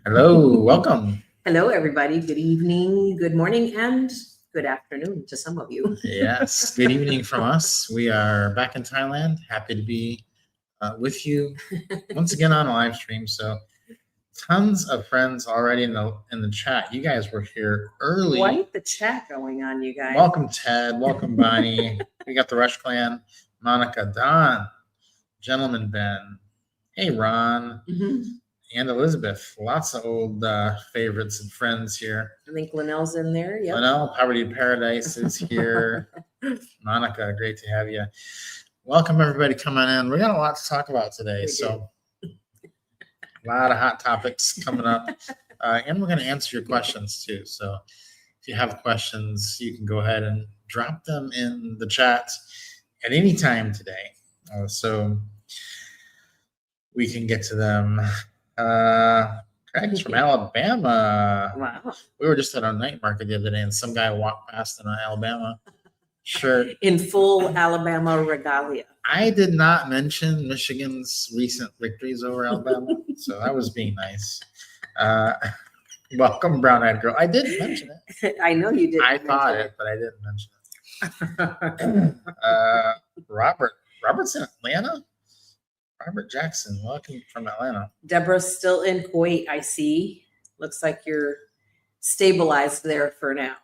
Hello, welcome. Hello, everybody. Good evening, good morning, and good afternoon to some of you. Yes, good evening from us. We are back in Thailand. Happy to be with you once again on a live stream. So, tons of friends already in the chat. You guys were here early. Quite the chat going on, you guys. Welcome, Ted. Welcome, Bonnie. We got the Rush Clan, Monica, Don, Gentleman Ben. Hey, Ron. And Elizabeth. Lots of old favorites and friends here. I think Linnell's in there. Yep. Linnell, Poverty in Paradise is here. Monica, great to have you. Welcome, everybody, coming in. We got a lot to talk about today. A lot of hot topics coming up. And we're going to answer your questions, too. So if you have questions, you can go ahead and drop them in the chat at any time today. So we can get to them. Craig's from Alabama. Wow. We were just at our night market the other day, and some guy walked past in an Alabama shirt. In full Alabama regalia. I did not mention Michigan's recent victories over Alabama, so I was being nice. Welcome, brown-eyed girl. I didn't mention it. I know you did. I thought it, but I didn't mention it. Robert's in Atlanta? Robert Jackson, welcome from Atlanta. Deborah's still in Kuwait, I see. Looks like you're stabilized there for now.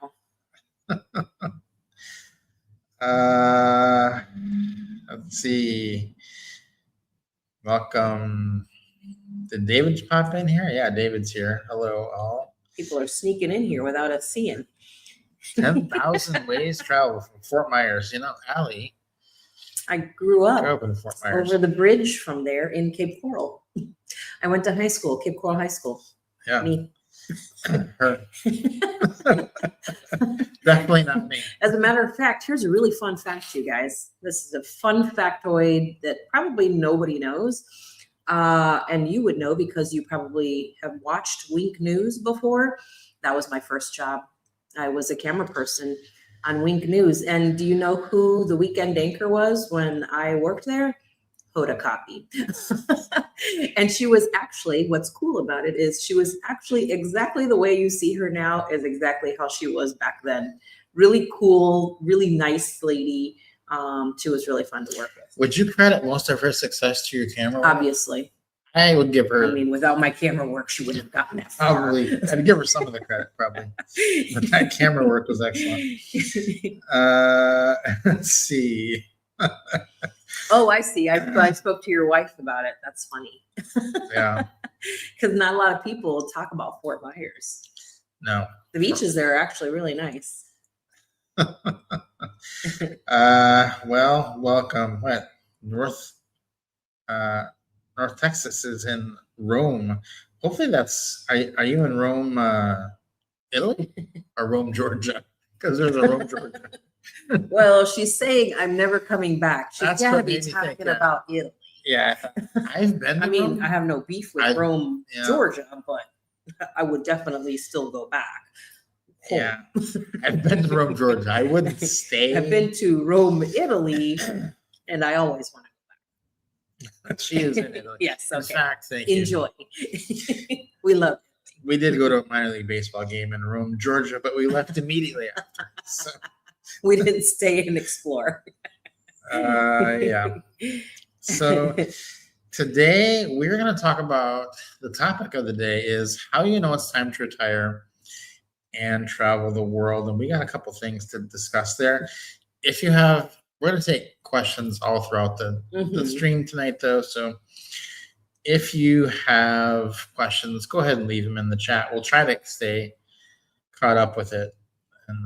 Let's see. Welcome. Did David pop in here? Yeah, David's here. Hello, all. People are sneaking in here without us seeing. 10,000 ways travel from Fort Myers. You know, Allie. I grew up in Fort Myers. Over the bridge from there in Cape Coral. I went to high school, Cape Coral High School. Yeah. Me. Her. Definitely not me. As a matter of fact, here's a really fun fact, you guys. This is a fun factoid that probably nobody knows. And you would know because you probably have watched Wink News before. That was my first job. I was a camera person on Wink News. And do you know who the weekend anchor was when I worked there? Hoda Kotb. And she was actually, what's cool about it is she was actually exactly the way you see her now is exactly how she was back then. Really cool, really nice lady. She was really fun to work with. Would you credit most of her success to your camera work? Obviously. I would give her. I mean, without my camera work, she wouldn't have gotten that far. Probably. I'd give her some of the credit, probably. But that camera work was excellent. Let's see. Oh, I see. I spoke to your wife about it. That's funny. Yeah. Because not a lot of people talk about Fort Myers. No. The beaches there are actually really nice. Well, welcome. What? North Texas is in Rome. Hopefully that's, are you in Rome, Italy or Rome, Georgia? Because there's a Rome, Georgia. Well, she's saying I'm never coming back. She's That's got to what be made me think talking that. about Italy. Yeah, I've been to I mean, Rome. I have no beef with Rome, yeah. Georgia, but I would definitely still go back. Yeah, I've been to Rome, Georgia. I wouldn't stay. I've been to Rome, Italy, and I always want to go back. She is in Italy. Yes, okay. In fact, thank Enjoy. you. We love it. We did go to a minor league baseball game in Rome, Georgia, but we left immediately after. So. We didn't stay and explore. Yeah. So today we're going to talk about, the topic of the day is how you know it's time to retire and travel the world. And we got a couple things to discuss there. If you have, we're going to take questions all throughout the stream tonight, though. So if you have questions, go ahead and leave them in the chat. We'll try to stay caught up with it and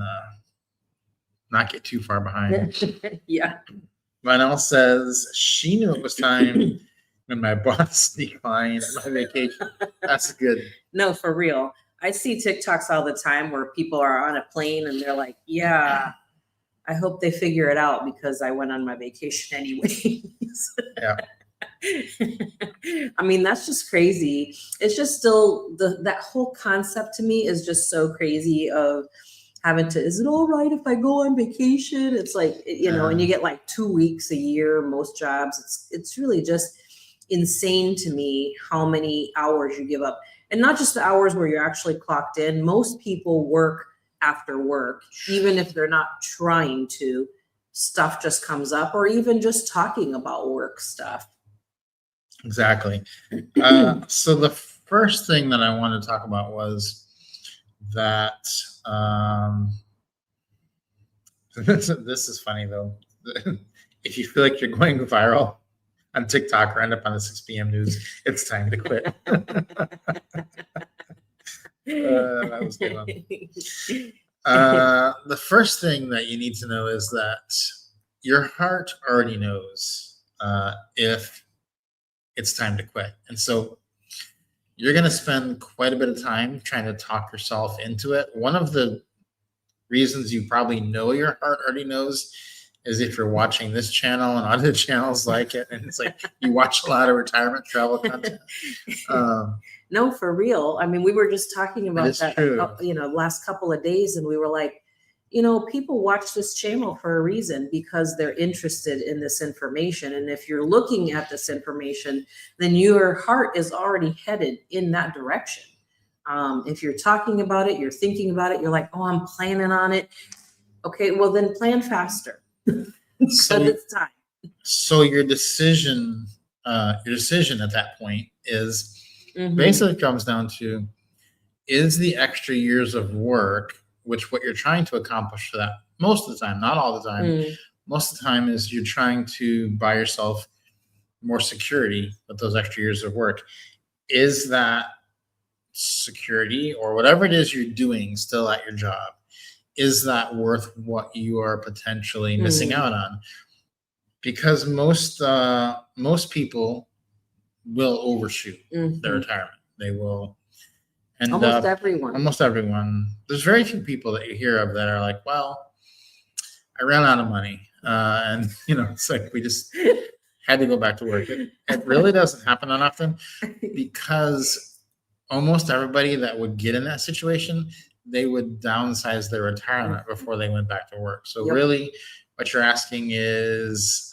not get too far behind. Yeah. Vanel says she knew it was time when my boss declined my vacation. That's good. No, for real. I see TikToks all the time where people are on a plane and they're like, yeah, I hope they figure it out because I went on my vacation anyways. Yeah. I mean, that's just crazy. It's just still that whole concept to me is just so crazy of having to, is it all right if I go on vacation? It's like, you know, and you get like 2 weeks a year, most jobs. It's really just insane to me how many hours you give up. And not just the hours where you're actually clocked in. Most people work after work, even if they're not trying to. Stuff just comes up, or even just talking about work stuff. Exactly. So the first thing that I wanted to talk about was that this is funny though. If you feel like you're going viral on TikTok or end up on the 6 p.m. news, it's time to quit. That was a good one. The first thing that you need to know is that your heart already knows if it's time to quit. And so you're going to spend quite a bit of time trying to talk yourself into it. One of the reasons you probably know your heart already knows is if you're watching this channel and other channels like it, and it's like you watch a lot of retirement travel content. No, for real. I mean, we were just talking about that, true. Last couple of days, and we were like, people watch this channel for a reason, because they're interested in this information. And if you're looking at this information, then your heart is already headed in that direction. If you're talking about it, you're thinking about it, you're like, oh, I'm planning on it. Okay, well then plan faster. So it's time. So your decision at that point is basically comes down to, is the extra years of work, which what you're trying to accomplish for that most of the time, not all the time, most of the time is you're trying to buy yourself more security with those extra years of work. Is that security or whatever it is you're doing still at your job, is that worth what you are potentially missing out on? Because most people will overshoot their retirement. They will end almost up, everyone. Almost everyone. There's very few people that you hear of that are like, well, I ran out of money. And it's like we just had to go back to work. It really doesn't happen that often, because almost everybody that would get in that situation, they would downsize their retirement before they went back to work. So really what you're asking is,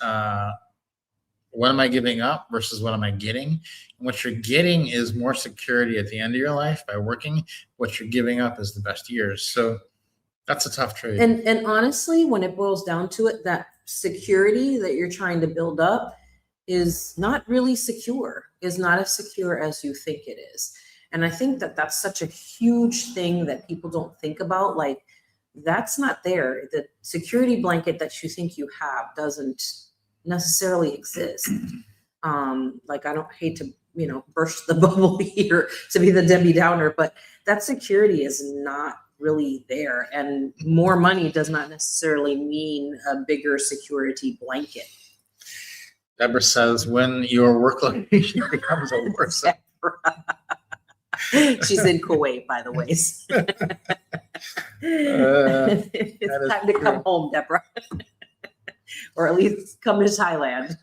what am I giving up versus what am I getting? And what you're getting is more security at the end of your life by working. What you're giving up is the best years. So that's a tough trade. And honestly, when it boils down to it, that security that you're trying to build up is not really secure, is not as secure as you think it is. And I think that that's such a huge thing that people don't think about. Like, that's not there. The security blanket that you think you have doesn't necessarily exist. Like, I don't hate to, burst the bubble here to be the Debbie Downer, but that security is not really there. And more money does not necessarily mean a bigger security blanket. Deborah says, when your work location becomes a war zone. She's in Kuwait, by the way. It's time to come home, Deborah. Or at least come to Thailand.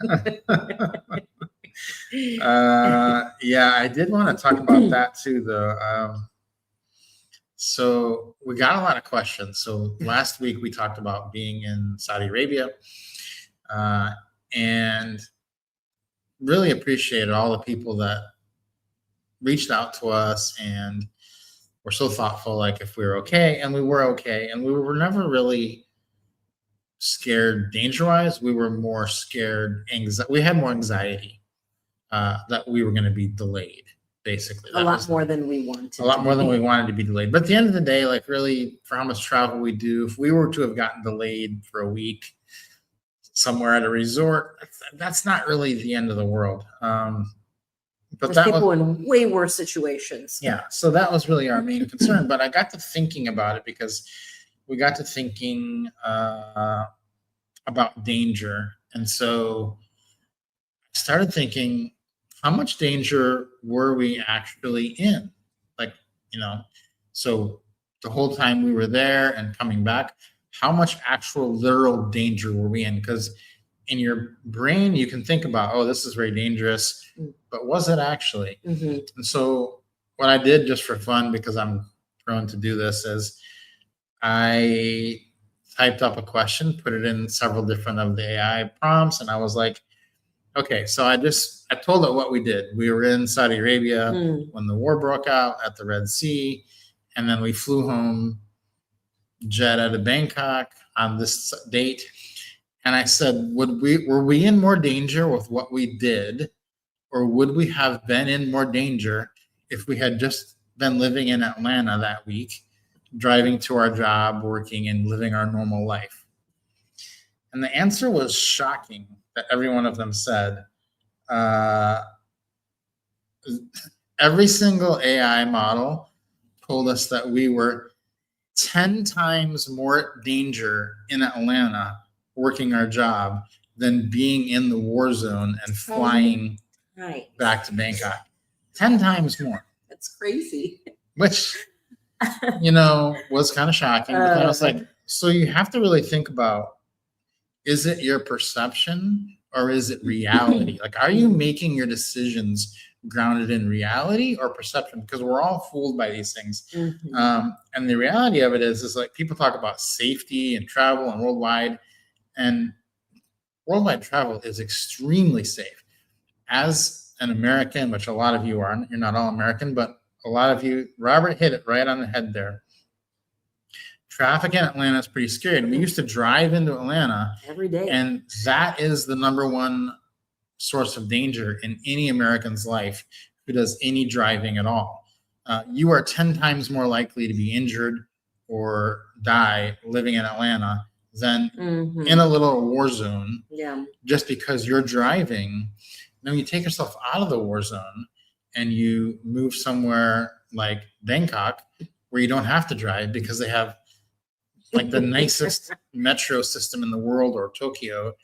Yeah, I did want to talk about that too, though. So we got a lot of questions. So last week we talked about being in Saudi Arabia, and really appreciated all the people that reached out to us and were so thoughtful, like if we were okay, and we were okay, and we were never really scared danger-wise. We were more scared, we had more anxiety that we were going to be delayed, basically. A lot more than we wanted. A lot more than we wanted to be delayed. But at the end of the day, like really, for how much travel we do, if we were to have gotten delayed for a week somewhere at a resort, that's not really the end of the world. But there's people in way worse situations. Yeah, so that was really our main concern. But I got to thinking about it because we got to thinking about danger. And so I started thinking, how much danger were we actually in? Like, so the whole time we were there and coming back, how much actual literal danger were we in? Because in your brain, you can think about, oh, this is very dangerous, but was it actually? And so what I did just for fun, because I'm prone to do this, is I typed up a question, put it in several different of the AI prompts, and I was like, Okay, so I told her what we did. We were in Saudi Arabia when the war broke out at the Red Sea, and then we flew home Jeddah to Bangkok on this date. And I said, were we in more danger with what we did, or would we have been in more danger if we had just been living in Atlanta that week, driving to our job, working, and living our normal life? And the answer was shocking that every one of them said, every single AI model told us that we were 10 times more danger in Atlanta working our job than being in the war zone and flying back to Bangkok. 10 times more. That's crazy. Which, was kind of shocking. But then I was like, so you have to really think about, is it your perception or is it reality? Like, are you making your decisions grounded in reality or perception? Because we're all fooled by these things. And the reality of it is like people talk about safety and travel and worldwide travel is extremely safe. As an American, which a lot of you aren't, you're not all American, but a lot of you, Robert hit it right on the head there. Traffic in Atlanta is pretty scary. And we used to drive into Atlanta every day. And that is the number one source of danger in any American's life who does any driving at all. You are 10 times more likely to be injured or die living in Atlanta than in a little war zone. Yeah. Just because you're driving. Then you take yourself out of the war zone and you move somewhere like Bangkok where you don't have to drive because they have like the nicest metro system in the world, or Tokyo.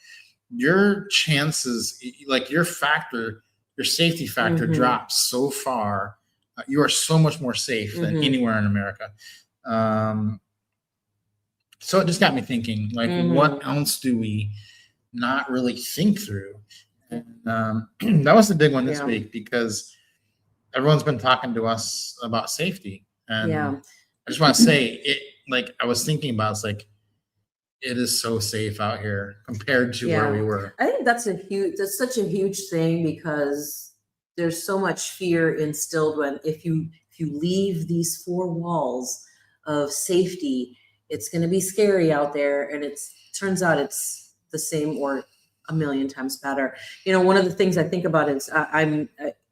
Your chances, like your safety factor drops so far. You are so much more safe than anywhere in America. So it just got me thinking, like, what else do we not really think through? And that was the big one this week because everyone's been talking to us about safety. And I just want to say it, like I was thinking about, it's like, it is so safe out here compared to where we were. I think that's such a huge thing because there's so much fear instilled when if you leave these four walls of safety, it's going to be scary out there. And turns out it's the same or a million times better. One of the things I think about is I don't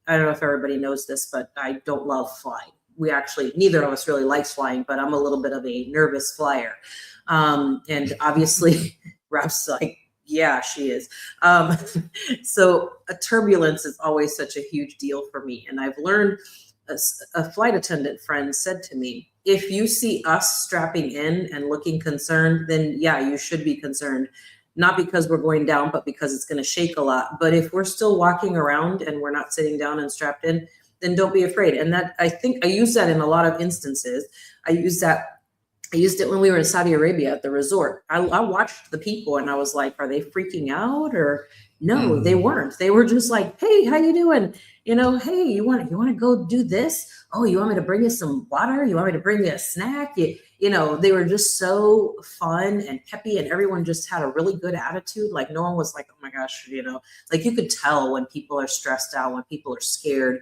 know if everybody knows this, but I don't love flying. Neither of us really likes flying, but I'm a little bit of a nervous flyer. And obviously Rob's like, yeah, she is. So a turbulence is always such a huge deal for me. And I've learned, a flight attendant friend said to me, if you see us strapping in and looking concerned, then yeah, you should be concerned. Not because we're going down, but because it's going to shake a lot. But if we're still walking around and we're not sitting down and strapped in, then don't be afraid. And that, I think I use that in a lot of instances. I used it when we were in Saudi Arabia at the resort. I watched the people and I was like, are they freaking out? Or no, they weren't. They were just like, hey, how you doing? Hey, you want to go do this? Oh, you want me to bring you some water? You want me to bring you a snack? They were just so fun and peppy, and everyone just had a really good attitude. Like no one was like, oh my gosh, like you could tell when people are stressed out, when people are scared.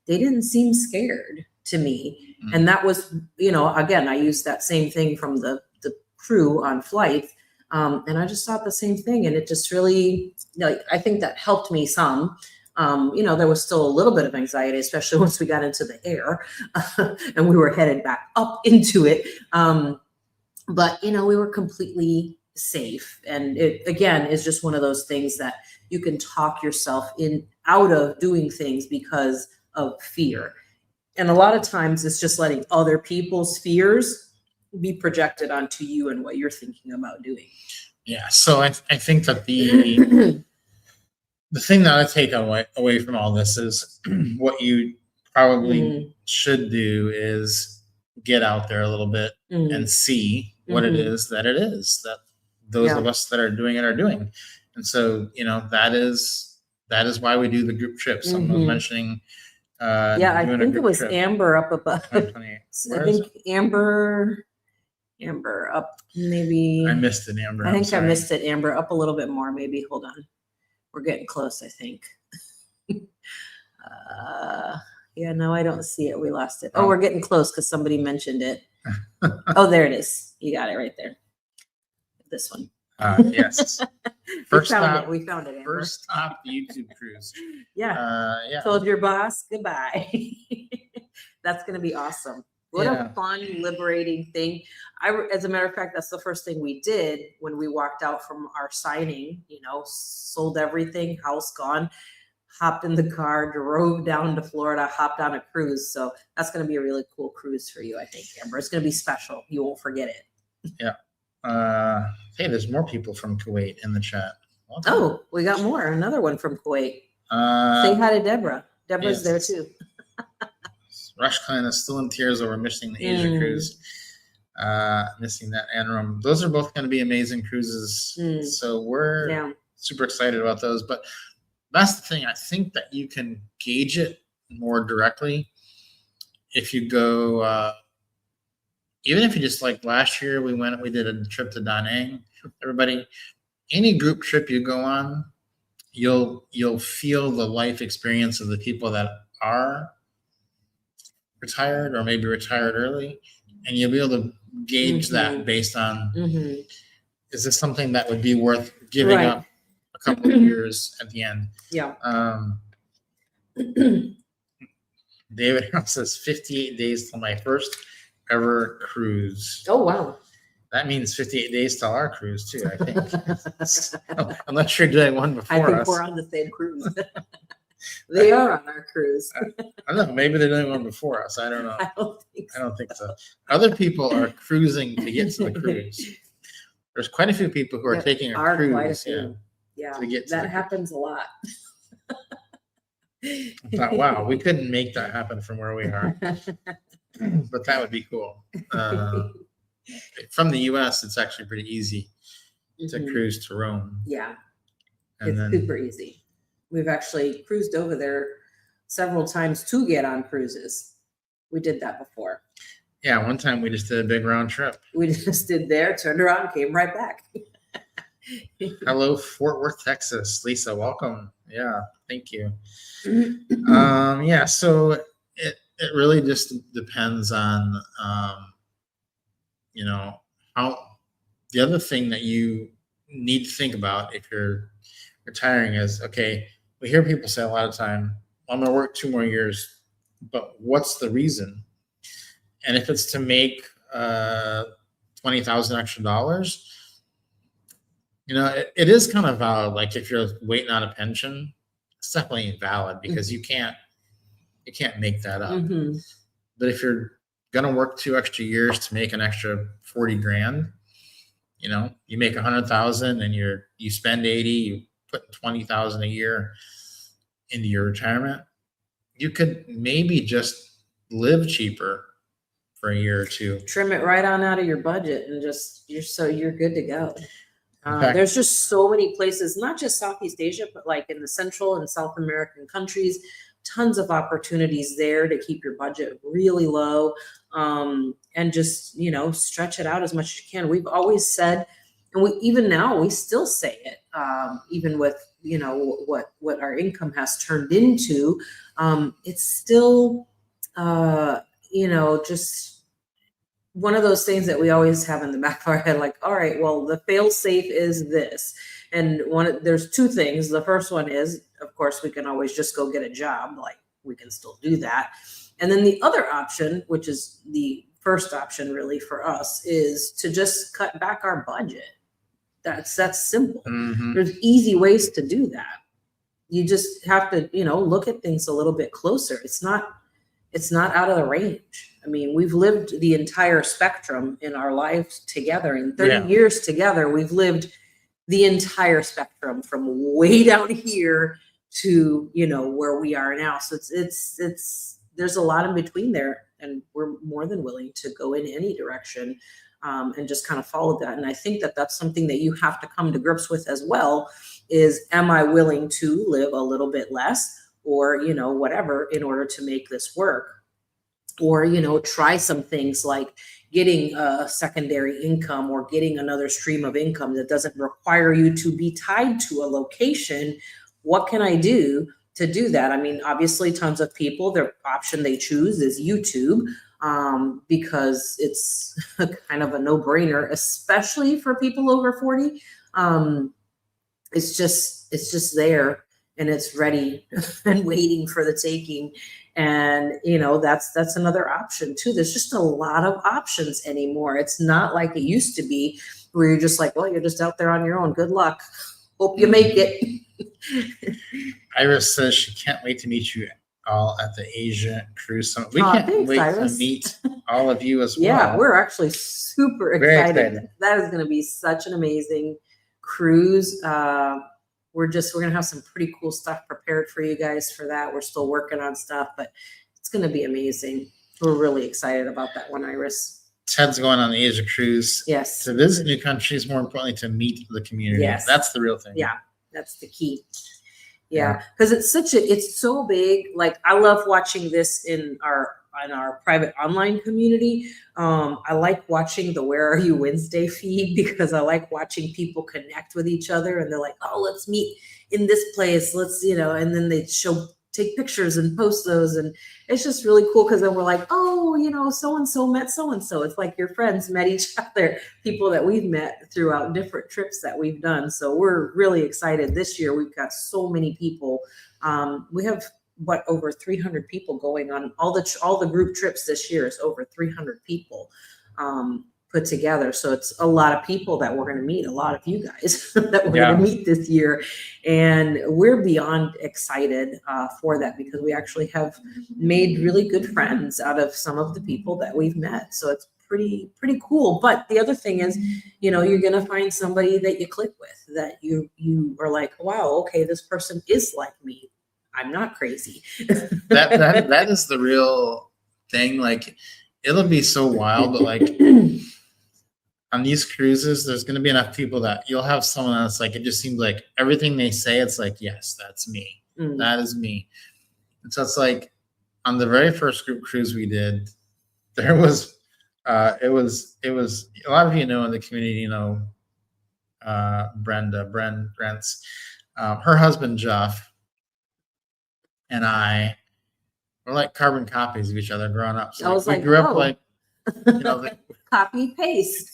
They didn't seem scared to me. And that was, again, I used that same thing from the crew on flights. And I just thought the same thing. And it just really, I think that helped me some. There was still a little bit of anxiety, especially once we got into the air and we were headed back up into it. But, we were completely safe. And it, again, is just one of those things that you can talk yourself out of doing things because of fear. And a lot of times it's just letting other people's fears be projected onto you and what you're thinking about doing. Yeah. So I think that the thing that I take away from all this is what you probably should do is get out there a little bit and see what it is that those of us that are doing it are doing. And so, that is why we do the group trips. Someone was mentioning I think it was trip. Amber up above. I think Amber up maybe. I missed it, Amber. I think I missed it, Amber, up a little bit more. Maybe hold on. We're getting close, I think. Yeah, no, I don't see it. We lost it. Oh, we're getting close because somebody mentioned it. Oh, there it is. You got it right there. This one. Yes. We found it, Amber. First stop, YouTube cruise. Yeah. Yeah. Told your boss goodbye. That's going to be awesome. What a fun, liberating thing. As a matter of fact, that's the first thing we did when we walked out from our signing, sold everything, house gone, hopped in the car, drove down to Florida, hopped on a cruise. So that's going to be a really cool cruise for you, I think, Amber. It's going to be special. You won't forget it. Yeah. Hey, there's more people from Kuwait in the chat. Welcome. Oh, we got more. Another one from Kuwait. Say hi to Deborah. Deborah's there too. Rush Klein is still in tears over missing the Asia cruise. Missing that Anrum. Those are both going to be amazing cruises. So we're super excited about those. But that's the thing. I think that you can gauge it more directly if you go, even if you just like last year, we did a trip to Da Nang. Everybody, any group trip you go on, you'll feel the life experience of the people that are retired or maybe retired early, and you'll be able to gauge that based on is this something that would be worth giving up a couple of years at the end. David House says 58 days till my first ever cruise. Oh wow, that means 58 days till our cruise too, I think. Unless you're doing one before us. I think we're on the same cruise. They are on our cruise. I don't know. Maybe they're doing one before us. I don't know. I don't think so. Other people are cruising to get to the cruise. There's quite a few people who are taking a cruise. Yeah, to get to that happens a lot. I thought, wow, we couldn't make that happen from where we are, but that would be cool. From the U.S., it's actually pretty easy to cruise to Rome. Yeah, it's super easy. We've actually cruised over there several times to get on cruises. We did that before. Yeah, one time we just did a big round trip. We just did there, turned around, came right back. Hello, Fort Worth, Texas. Lisa, welcome. Yeah, thank you. Yeah, so it really just depends on, how the other thing that you need to think about if you're retiring is, okay, we hear people say a lot of time, I'm going to work 2 more years, but what's the reason? And if it's to make $20,000 extra dollars, it is kind of valid. Like if you're waiting on a pension, it's definitely valid because you can't make that up. But if you're going to work 2 extra years to make an extra 40 grand, you make 100,000 and you spend 80, you put 20,000 a year into your retirement, you could maybe just live cheaper for a year or 2. Trim it right on out of your budget and you're good to go. There's just so many places, not just Southeast Asia, but like in the Central and South American countries, tons of opportunities there to keep your budget really low, and just, stretch it out as much as you can. We've always said, and even now we still say it, even with, what our income has turned into, it's still, just one of those things that we always have in the back of our head, like, all right, well, the fail safe is this. And there's 2 things. The first one is, of course, we can always just go get a job. Like we can still do that. And then the other option, which is the first option really for us, is to just cut back our budget. That's simple. There's easy ways to do that. You just have to, look at things a little bit closer. It's not out of the range. I mean, we've lived the entire spectrum in our lives together. In 30 years together, we've lived the entire spectrum from way down here to, where we are now. So there's a lot in between there, and we're more than willing to go in any direction, and just kind of follow that. And I think that that's something that you have to come to grips with as well is, am I willing to live a little bit less or, whatever in order to make this work? Or, try some things like getting a secondary income or getting another stream of income that doesn't require you to be tied to a location what can I do to do that? I mean, obviously tons of people, their option they choose is YouTube, because it's kind of a no-brainer, especially for people over 40. It's just there and it's ready and waiting for the taking. And that's another option too. There's just a lot of options anymore. It's not like it used to be where you're just like, well, you're just out there on your own. Good luck. Hope you make it. Iris says she can't wait to meet you all at the Asia Cruise Summit. We Aw, can't thanks, wait Iris. to meet all of you as well. Yeah, we're actually super Very excited. excited. That is going to be such an amazing cruise. We're going to have some pretty cool stuff prepared for you guys for that. We're still working on stuff, but it's going to be amazing. We're really excited about that one, Iris. Ted's going on the Asia Cruise. Yes. To visit new countries, more importantly, to meet the community. Yes. That's the real thing. Yeah, that's the key. Yeah, because it's so big. Like, I love watching this in our private online community. I like watching the Where Are You Wednesday feed because I like watching people connect with each other, and they're like, oh, let's meet in this place. Let's, and then they take pictures and post those. And it's just really cool because then we're like, oh, so-and-so met so-and-so. It's like your friends met each other, people that we've met throughout different trips that we've done. So we're really excited. This year, we've got so many people. We have over 300 people going on all the group trips this year. Is over 300 people put together. So it's a lot of people that we're going to meet, a lot of you guys that we're going to meet this year. And we're beyond excited for that because we actually have made really good friends out of some of the people that we've met. So it's pretty cool. But the other thing is, you're going to find somebody that you click with, that you are like, wow, okay, this person is like me. I'm not crazy. that is the real thing. Like, it'll be so wild, but like on these cruises, there's going to be enough people that you'll have someone that's like, it just seems like everything they say, it's like, yes, that's me. That is me. And so it's like on the very first group cruise we did, there was, it was a lot of you know in the community, Brent's, her husband, Jeff, and I were like carbon copies of each other growing up. So I was we like, grew up oh. like, Copy paste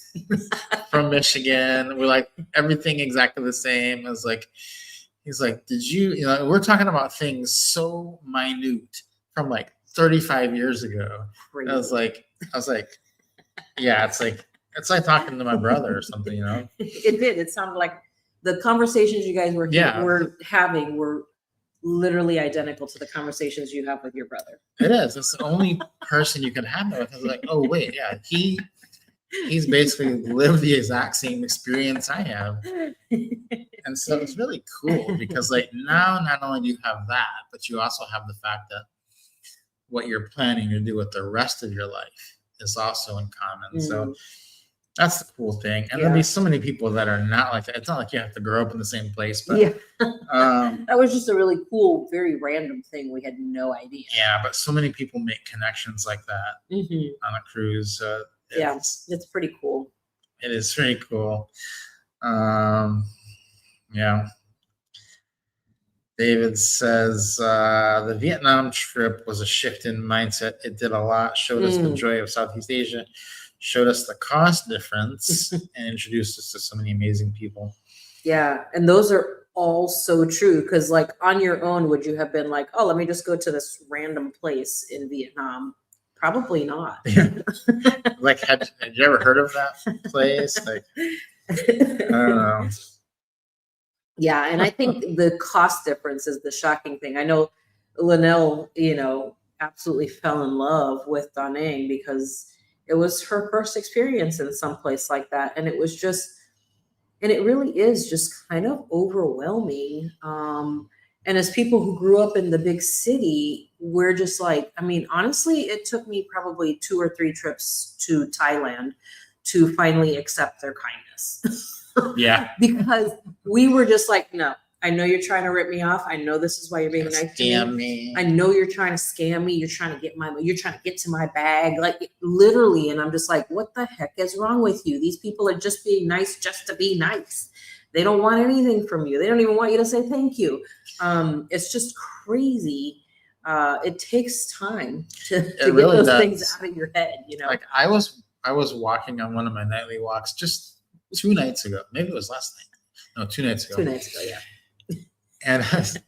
from Michigan. We're like everything exactly the same. It's like, he's like, did you, we're talking about things so minute from like 35 years ago. I was like, yeah, it's like talking to my brother or something, It did. It sounded like the conversations you guys were having were literally identical to the conversations you have with your brother. It is. It's the only person you can have that with. I was like, oh wait, yeah, he's basically lived the exact same experience I have. And so it's really cool because like now not only do you have that, but you also have the fact that what you're planning to do with the rest of your life is also in common. So that's the cool thing. And there'll be so many people that are not like that. It's not like you have to grow up in the same place, but that was just a really cool, very random thing. We had no idea. Yeah, but so many people make connections like that on a cruise. It's pretty cool. It is very cool. Yeah. David says the Vietnam trip was a shift in mindset. It did a lot, showed us the joy of Southeast Asia, showed us the cost difference, and introduced us to so many amazing people. Yeah, and those are all so true because like on your own, would you have been like, oh, let me just go to this random place in Vietnam? Probably not. Like, had you ever heard of that place? Like, I don't know. Yeah, and I think the cost difference is the shocking thing. I know Linnell, absolutely fell in love with Da Nang because it was her first experience in some place like that. And it was just, and it really is just kind of overwhelming. And as people who grew up in the big city, we're just like, I mean, honestly, it took me probably 2 or 3 trips to Thailand to finally accept their kindness. Yeah. Because we were just like, no, I know you're trying to rip me off. I know this is why you're being nice to me. I know you're trying to scam me. You're trying to get to my bag, like literally. And I'm just like, what the heck is wrong with you? These people are just being nice just to be nice. They don't want anything from you. They don't even want you to say thank you. It's just crazy. It takes time to get really those does. things out of your head, you know. Like I was walking on one of my nightly walks just 2 nights ago. Maybe it was last night. No, 2 nights ago. 2 nights ago, yeah. And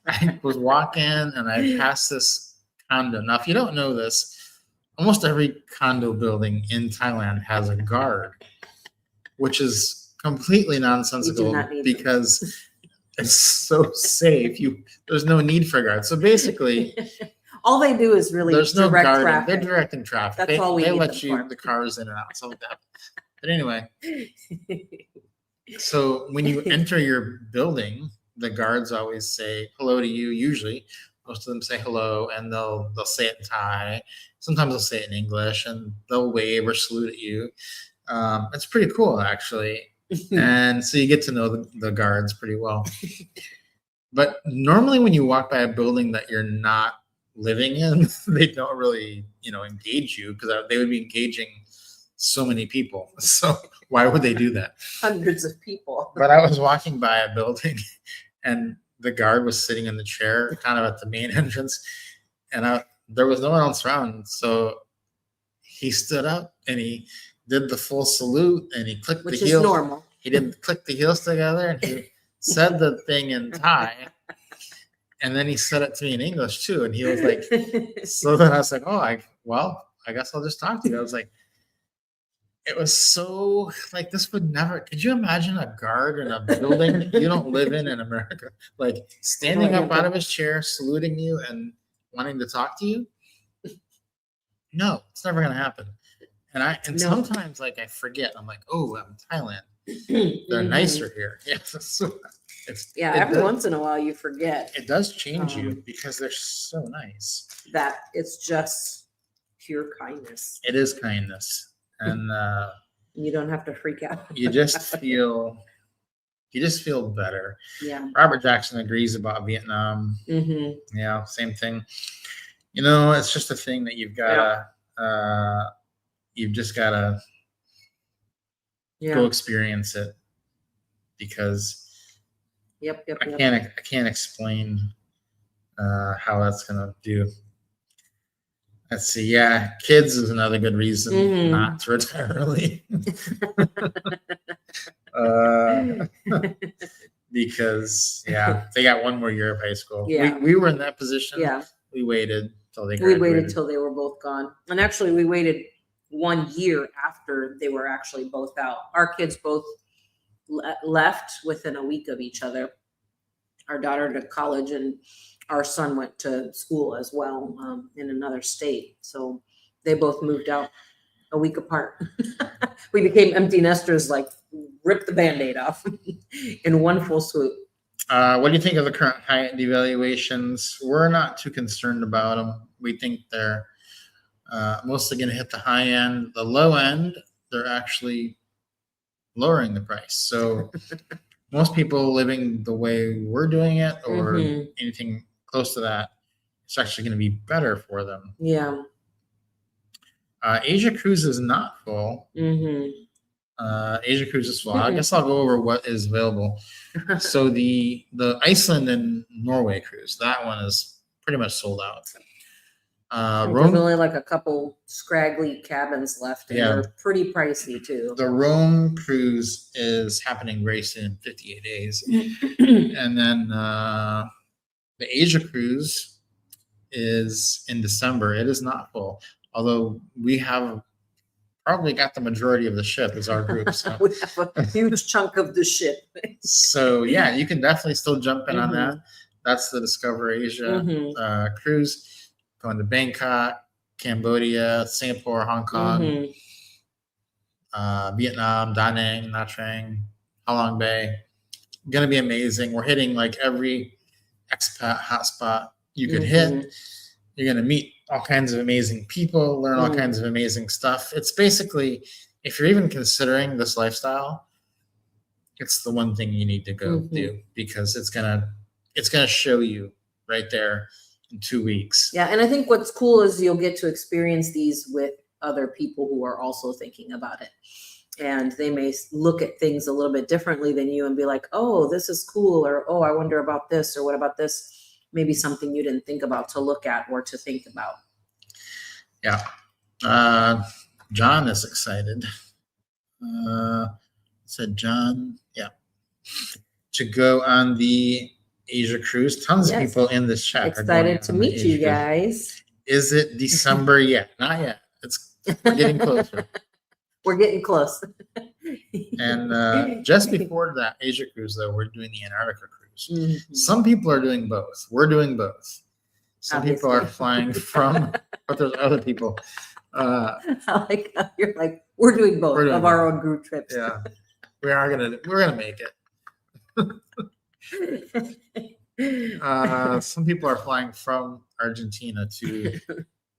I was walking and I passed this condo. Now, if you don't know this, almost every condo building in Thailand has a guard, which is completely nonsensical because it's so safe. There's no need for guards. So basically, all they do is really there's no direct guarding. traffic. They're directing traffic. That's all we they need let them you for. the cars in and out, something like that. But anyway, so when you enter your building, the guards always say hello to you. Usually, most of them say hello, and they'll say it in Thai. Sometimes they'll say it in English, and they'll wave or salute at you. It's pretty cool, actually. And so you get to know the guards pretty well. But normally when you walk by a building that you're not living in, they don't really, engage you because they would be engaging so many people. So why would they do that? Hundreds of people. But I was walking by a building and the guard was sitting in the chair kind of at the main entrance, and there was no one else around. So he stood up and he did the full salute and he clicked the heels. Which is normal. He didn't click the heels together and he said the thing in Thai. And then he said it to me in English too. And he was like, so then I was like, I guess I'll just talk to you. I was like, it was so like, this would never, could you imagine a guard in a building you don't live in America, like standing up out of his chair, saluting you and wanting to talk to you? No, it's never going to happen. And sometimes like I forget, I'm like, oh, I'm in Thailand. They're nicer here. Yeah, every once in a while you forget. It does change you because they're so nice. That it's just pure kindness. It is kindness. And you don't have to freak out. you just feel better. Yeah. Robert Jackson agrees about Vietnam. Mm-hmm. Yeah, same thing. It's just a thing that you've gotta you've just gotta go experience it, because Yep. I can't explain how that's gonna do. Let's see. Yeah, kids is another good reason not to retire early. Because they got one more year of high school. Yeah. We were in that position. Yeah. We waited till they graduated. We waited till they were both gone. And actually we waited 1 year after they were actually both out. Our kids both left within a week of each other. Our daughter to college and our son went to school as well, in another state. So they both moved out a week apart. We became empty nesters, like ripped the Band-Aid off in one full swoop. What do you think of the current Hyatt devaluations? We're not too concerned about them. We think they're mostly going to hit the high end. The low end, they're actually lowering the price. So most people living the way we're doing it, or anything close to that, it's actually going to be better for them. Yeah. Asia Cruise is not full. Asia Cruise is full. I guess I'll go over what is available. So the Iceland and Norway cruise, that one is pretty much sold out. There's only like a couple scraggly cabins left, and they're pretty pricey too. The Rome cruise is happening very soon, 58 days. And then the Asia cruise is in December. It is not full, although we have probably got the majority of the ship as our group. So. We have a huge chunk of the ship. So yeah, you can definitely still jump in on that. That's the Discover Asia cruise. Going to Bangkok, Cambodia, Singapore, Hong Kong, Vietnam, Da Nang, Nha Trang, Halong Bay. Going to be amazing. We're hitting like every expat hotspot you could hit. You're going to meet all kinds of amazing people, learn all kinds of amazing stuff. It's basically, if you're even considering this lifestyle, it's the one thing you need to go do, because it's gonna show you right there in 2 weeks. Yeah, and I think what's cool is you'll get to experience these with other people who are also thinking about it. and they may look at things a little bit differently than you and be like, oh, this is cool, or oh, I wonder about this, or what about this? Maybe something you didn't think about to look at or to think about. Yeah. John is excited. Said John, yeah, to go on the Asia cruise. Tons of people in this chat excited to meet you guys. Is it December yet? Not yet. We're getting closer. We're getting close. And just before that Asia cruise, though, we're doing the Antarctica cruise. Mm-hmm. Some people are doing both. We're doing both. Some people are flying from, but there's other people. I like how you're like, we're doing both of our own group trips. Yeah, we're gonna make it. Some people are flying from Argentina to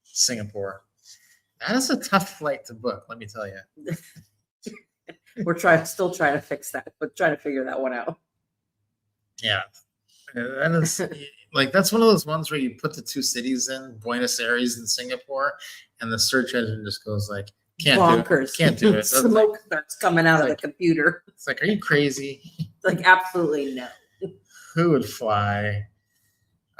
Singapore. That is a tough flight to book, let me tell you. We're still trying to fix that, but trying to figure that one out. Yeah, and it's like that's one of those ones where you put the two cities in, Buenos Aires and Singapore, and the search engine just goes like, bonkers. Can't do it. Smoke starts coming out of the computer. It's like, are you crazy? Like, absolutely no. Who would fly?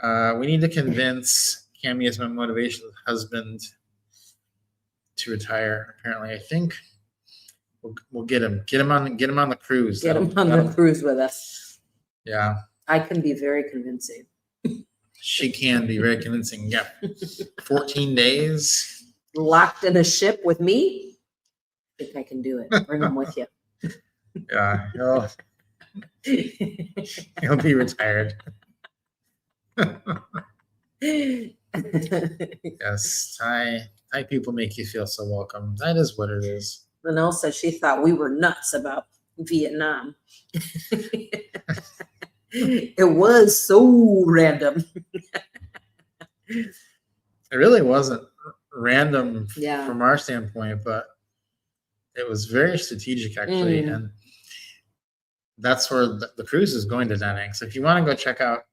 We need to convince Cami as my motivation husband to retire. Apparently, I think we'll get him on the cruise. Get him on the cruise with us. Yeah, I can be very convincing. She can be very convincing. Yeah, 14 days locked in a ship with me. I think I can do it. Bring him with you. Yeah, he'll be retired. Yes, Thai people make you feel so welcome. That is what it is. Linnell says she thought we were nuts about Vietnam. It was so random. It really wasn't random Yeah. from our standpoint, but it was very strategic, actually. And that's where the cruise is going to Da Nang. So if you want to go check out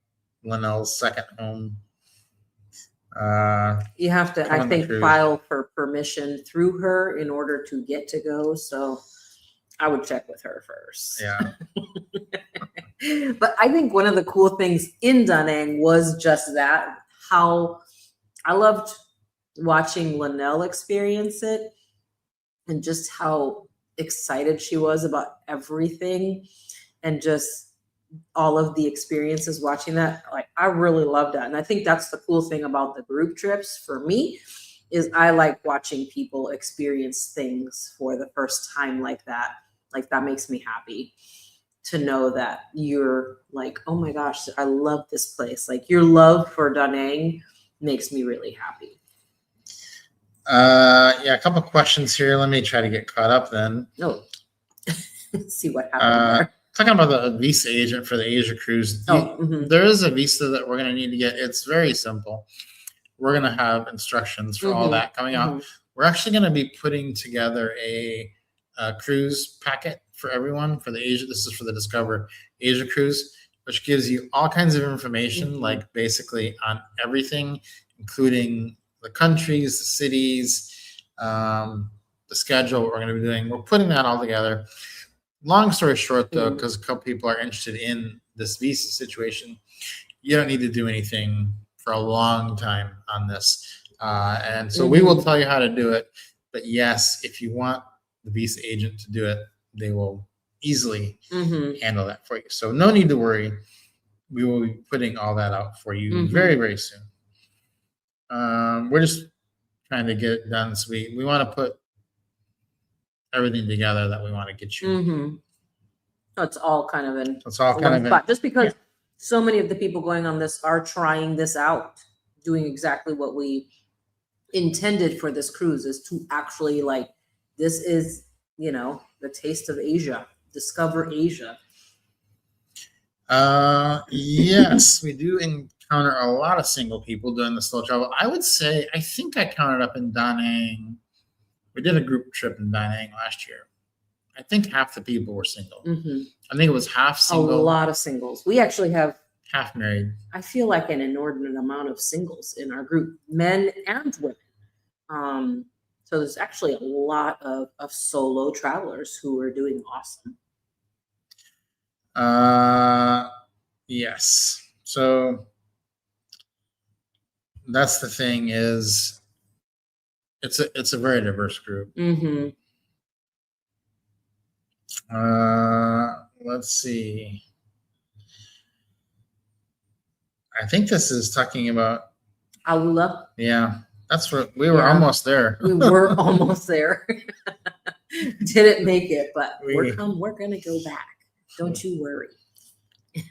Linnell's second home, you have to, I think, file for permission through her in order to get to go. So I would check with her first. Yeah. But I think one of the cool things in Da Nang was just that, how I loved watching Linnell experience it and just how excited she was about everything and just all of the experiences watching that. Like, I really loved that. And I think that's the cool thing about the group trips for me is I like watching people experience things for the first time like that. Like, that makes me happy to know that you're like, oh my gosh, I love this place. Like, your love for Da Nang makes me really happy. Yeah, a couple of questions here. Let me try to get caught up then. Oh, see what happened there. Talking about the visa agent for the Asia cruise. There is a visa that we're going to need to get. It's very simple. We're going to have instructions for all that coming out. We're actually going to be putting together a cruise packet for everyone for the Asia. This is for the Discover Asia cruise, which gives you all kinds of information, like basically on everything, including the countries, the cities, the schedule, what we're going to be doing. We're putting that all together. Long story short, though, because a couple people are interested in this visa situation, you don't need to do anything for a long time on this. And so we will tell you how to do it. But yes, if you want the visa agent to do it, they will easily handle that for you. So no need to worry. We will be putting all that out for you very, very soon. We're just trying to get it done. So we want to put everything together that we want to get you. It's all kind of in one spot. Just because so many of the people going on this are trying this out, doing exactly what we intended for this cruise, is to actually, like, this is, you know, the taste of Asia. Discover Asia. Yes, we do encounter a lot of single people doing the slow travel. I would say, I think I counted up in Da Nang. We did a group trip in Da Nang last year. I think half the people were single. I think it was half single. A lot of singles. We actually have half married. I feel like an inordinate amount of singles in our group, men and women. So there's actually a lot of solo travelers who are doing awesome. Yes. So that's the thing is it's a very diverse group. Mm-hmm. Let's see. I think this is talking about. Aula. Yeah, that's what we were Yeah. almost there. We were almost there. Didn't make it, but we're gonna go back. Don't you worry.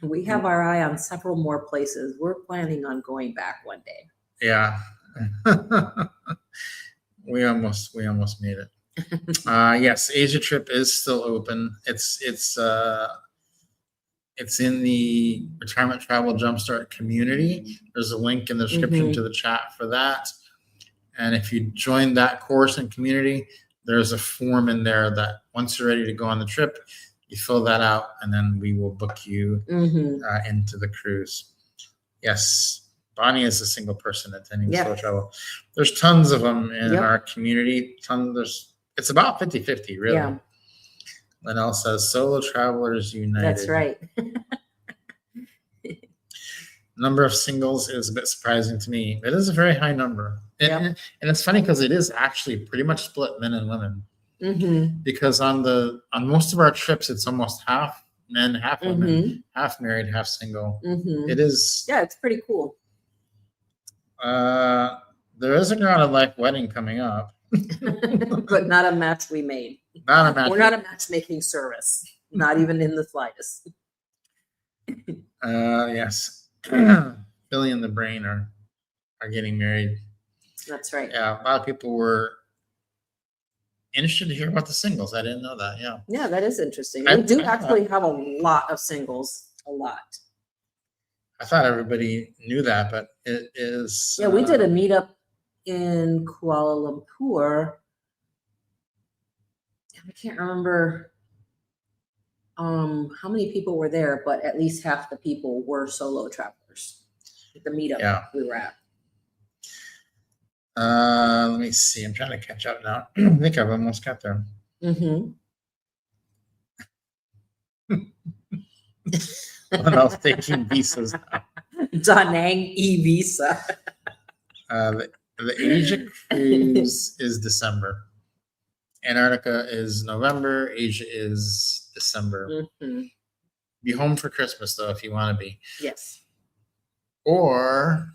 We have our eye on several more places. We're planning on going back one day. Yeah. we almost made it. Yes, Asia trip is still open. It's in the Retirement Travel Jumpstart community. There's a link in the description to the chat for that. And if you join that course and community, there's a form in there that once you're ready to go on the trip, you fill that out, and then we will book you into the cruise. Yes, Bonnie is a single person attending solo travel. There's tons of them in our community. It's about 50-50, really. Yeah. Linnell says Solo Travelers United. That's right. Number of singles is a bit surprising to me. It is a very high number. And it's funny because it is actually pretty much split men and women. Because on most of our trips, it's almost half men, half women, half married, half single. It is. Yeah, it's pretty cool. There is a Grounded Life wedding coming up. But not a match we made. Not a match. We're not a matchmaking service. Not even in the slightest. Yes. Billy and the Brain are getting married. That's right. Yeah, a lot of people were interested to hear about the singles. I didn't know that. Yeah. Yeah, that is interesting. We do actually have a lot of singles. A lot. I thought everybody knew that, but it is. Yeah, we did a meetup in Kuala Lumpur. I can't remember how many people were there, but at least half the people were solo travelers at the meetup we were at. Let me see. I'm trying to catch up now. I think I've almost got there. What else taking visas now? Da Nang e-visa. The Asia cruise is December. Antarctica is November. Asia is December. Be home for Christmas, though, if you want to be. Yes. Or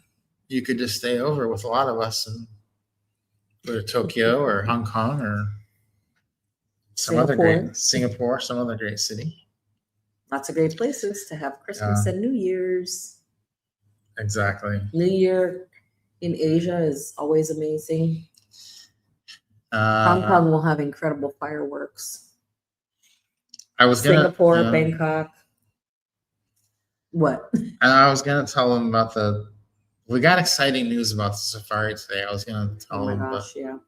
you could just stay over with a lot of us and go to Tokyo or Hong Kong or some other great Singapore, some other great city. Lots of great places to have Christmas and New Year's. Exactly. New Year in Asia is always amazing. Hong Kong will have incredible fireworks. Singapore, Bangkok. What? And I was gonna tell them about we got exciting news about the safari today. I was gonna tell them. Oh my gosh, yeah.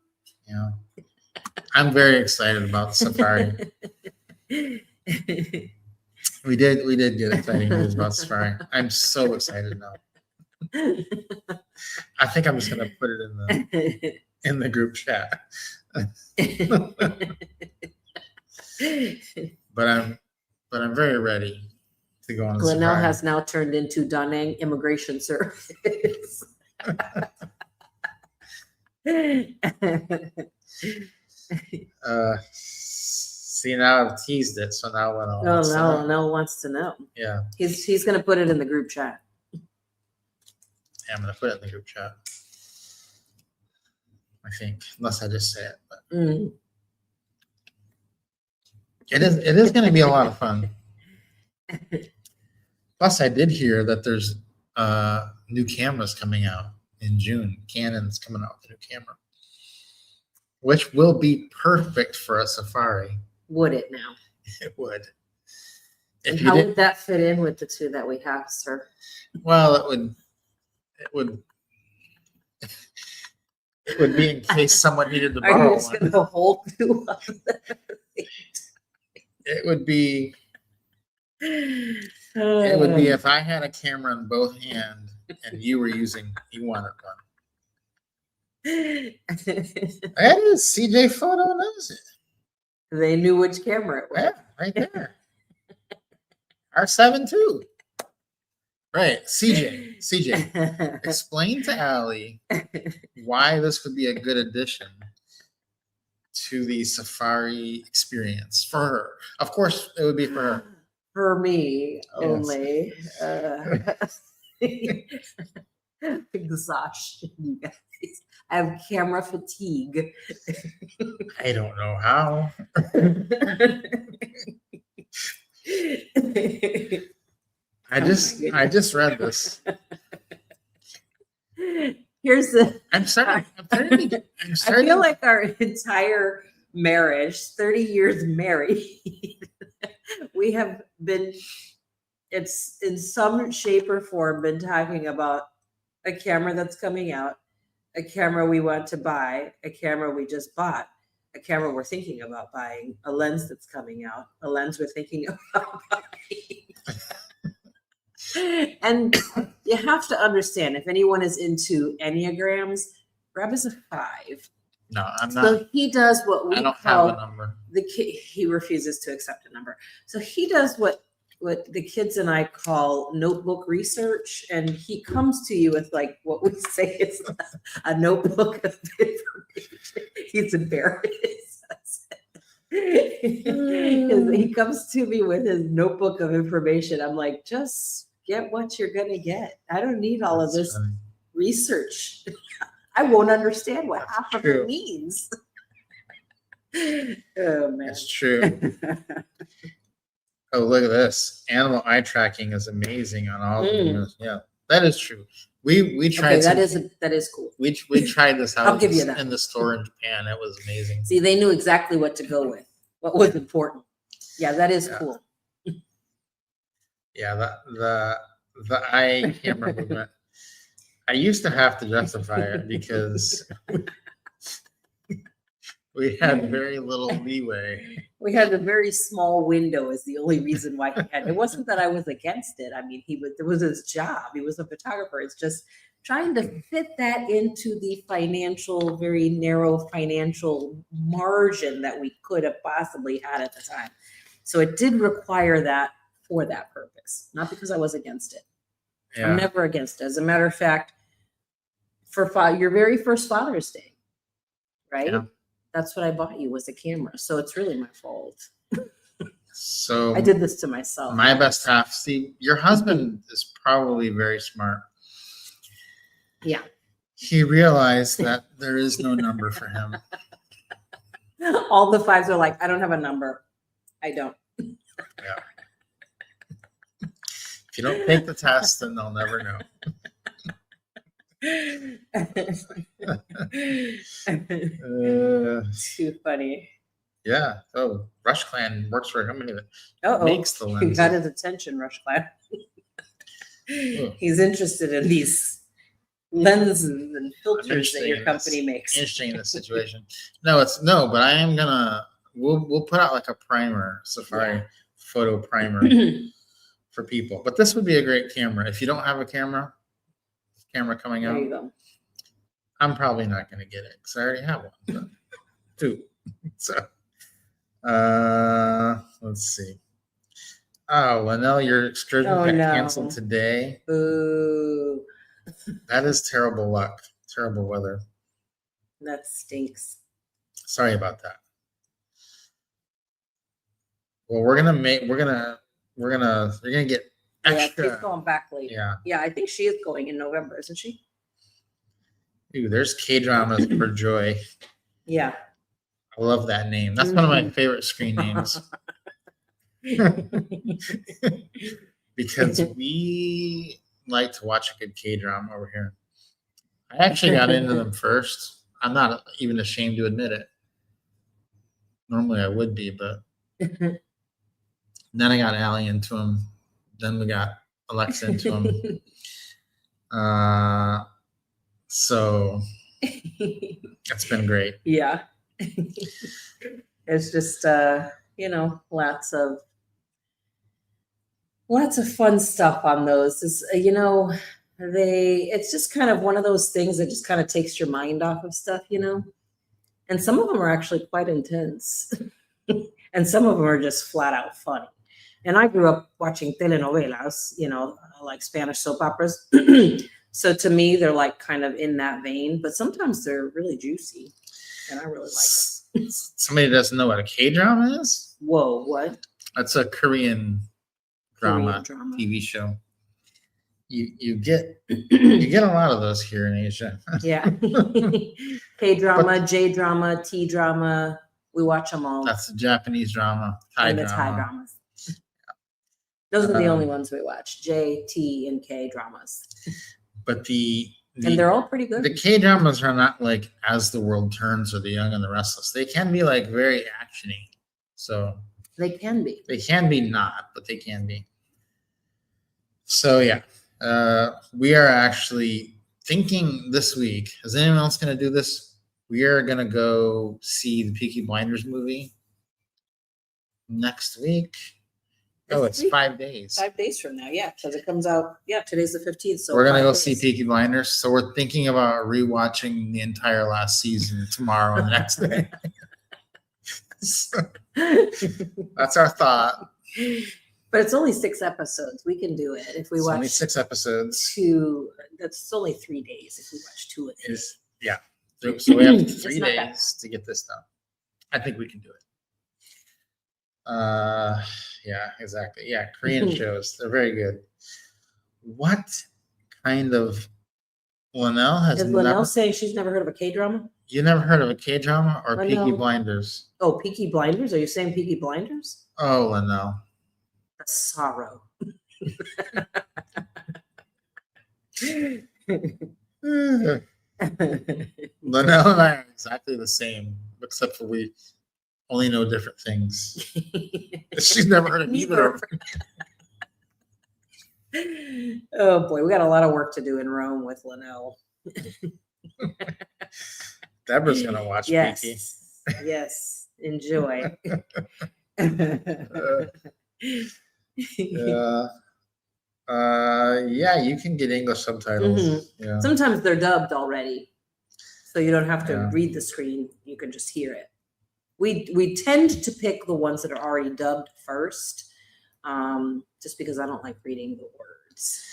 I'm very excited about the safari. We did get exciting news about safari. I'm so excited now. I think I'm just gonna put it in the group chat. But I'm very ready to go on the Linnell has now turned into Da Nang Immigration Service. See, now I've teased it, so now Linnell wants to know. Yeah. He's gonna put it in the group chat. Yeah, I'm gonna put it in the group chat. I think, unless I just say it. But it is going to be a lot of fun. Plus, I did hear that there's new cameras coming out in June. Canon's coming out with a new camera, which will be perfect for a safari. Would it now? It would. And how would that fit in with the two that we have, sir? Well, it would be in case someone needed to borrow one. Are you just going to hold two of them? It would be if I had a camera in both hands and you wanted one. That is CJ Photo knows it. They knew which camera it was. Yeah, right there. R7 too. Right, CJ, explain to Allie why this would be a good addition to the Safari experience for her. Of course, it would be for her. For me Yes. only. Exhaustion, you guys. I have camera fatigue. I don't know how. I just read this. Here's the. I'm starting. I feel like our entire marriage, 30 years married, we have been, it's in some shape or form been talking about a camera that's coming out, a camera we want to buy, a camera we just bought, a camera we're thinking about buying, a lens that's coming out, a lens we're thinking about buying. And you have to understand, if anyone is into Enneagrams, Rob is a 5. No, I'm not. So he does what we I don't call have a number. he refuses to accept a number. So he does what the kids and I call notebook research, and he comes to you with like what we say is a notebook of information. He's embarrassed. He comes to me with his notebook of information. I'm like, just get what you're gonna get. I don't need all of this research. I won't understand what half of it means. Oh man, That's true. Oh, look at this! Animal eye tracking is amazing on all of them. Yeah, that is true. We tried. Okay, that is cool. We tried this out. I'll give you that. In the store in Japan. It was amazing. See, they knew exactly what to go with. What was important. Yeah, that is cool. Yeah, the eye camera movement. I used to have to justify it because we had very little leeway. We had a very small window is the only reason why he had. It wasn't that I was against it. I mean, it was his job. He was a photographer. It's just trying to fit that into the very narrow financial margin that we could have possibly had at the time. So it did require that for that purpose, not because I was against it. Yeah. I'm never against it. As a matter of fact, for your very first Father's Day, right? Yeah. That's what I bought you, was a camera. So it's really my fault. So I did this to myself. My best half. See, your husband is probably very smart. Yeah. He realized that there is no number for him. All the 5s are like, I don't have a number. I don't. Yeah. If you don't take the test, then they'll never know. Too funny. Yeah. Oh, Rush Clan works for a company that makes the lenses. You got his attention, Rush Clan. He's interested in these lenses and filters that your company makes. Interesting in this situation. But I am gonna. We'll put out like a primer, Safari photo primer for people. But this would be a great camera. If you don't have a camera coming out, there you go. I'm probably not going to get it because I already have one. 2. So, let's see. Oh, Linnell, your excursion got canceled today. Boo. That is terrible luck. Terrible weather. That stinks. Sorry about that. Well, you're gonna get extra. Yeah, she's going back late. Yeah, I think she is going in November, isn't she? Ooh, there's K-dramas for joy. Yeah. I love that name. That's one of my favorite screen names. Because we like to watch a good K-drama over here. I actually got into them first. I'm not even ashamed to admit it. Normally I would be, but then I got Allie into them. Then we got Alexa into them. So it's been great. Yeah. It's just lots of fun stuff on those. It's just kind of one of those things that just kind of takes your mind off of stuff, And some of them are actually quite intense. And some of them are just flat out funny. And I grew up watching telenovelas, like Spanish soap operas. So to me, they're like kind of in that vein, but sometimes they're really juicy. And I really like it. Somebody doesn't know what a K-drama is? Whoa, what? That's a Korean drama TV show. You get a lot of those here in Asia. Yeah. K-drama, J-drama, T-drama. We watch them all. That's the Japanese drama, Thai dramas. Those are the only ones we watch. J, T, and K dramas. But and they're all pretty good. The K dramas are not like As the World Turns or The Young and the Restless. They can be like very actiony. So they can be. They can be not, but they can be. So yeah, we are actually thinking this week. Is anyone else going to do this? We are going to go see the Peaky Blinders movie next week. Oh, it's 5 days. 5 days from now, yeah, because it comes out. Yeah, today's the 15th. So we're gonna go see Peaky Blinders. So we're thinking about rewatching the entire last season tomorrow and the next day. So, that's our thought. But it's only 6 episodes. We can do it if we watch. Only 6 episodes. 2. That's only 3 days if we watch 2 of these. Yeah. So we have 3 days to get this done. I think we can do it. Yeah, exactly. Yeah, Korean shows. They're very good. What kind of Linnell has Is Linnell saying she's never heard of a K-drama? You never heard of a K-drama or Linnell. Peaky Blinders? Oh, Peaky Blinders? Are you saying Peaky Blinders? Oh, Linnell. A sorrow. Linnell and I are exactly the same, except for we only know different things. She's never heard of either of them. Oh boy, we got a lot of work to do in Rome with Linnell. Deborah's gonna watch Peaky. Yes, enjoy. Yeah, you can get English subtitles. Mm-hmm. Yeah. Sometimes they're dubbed already, so you don't have to read the screen. You can just hear it. We tend to pick the ones that are already dubbed first, just because I don't like reading the words.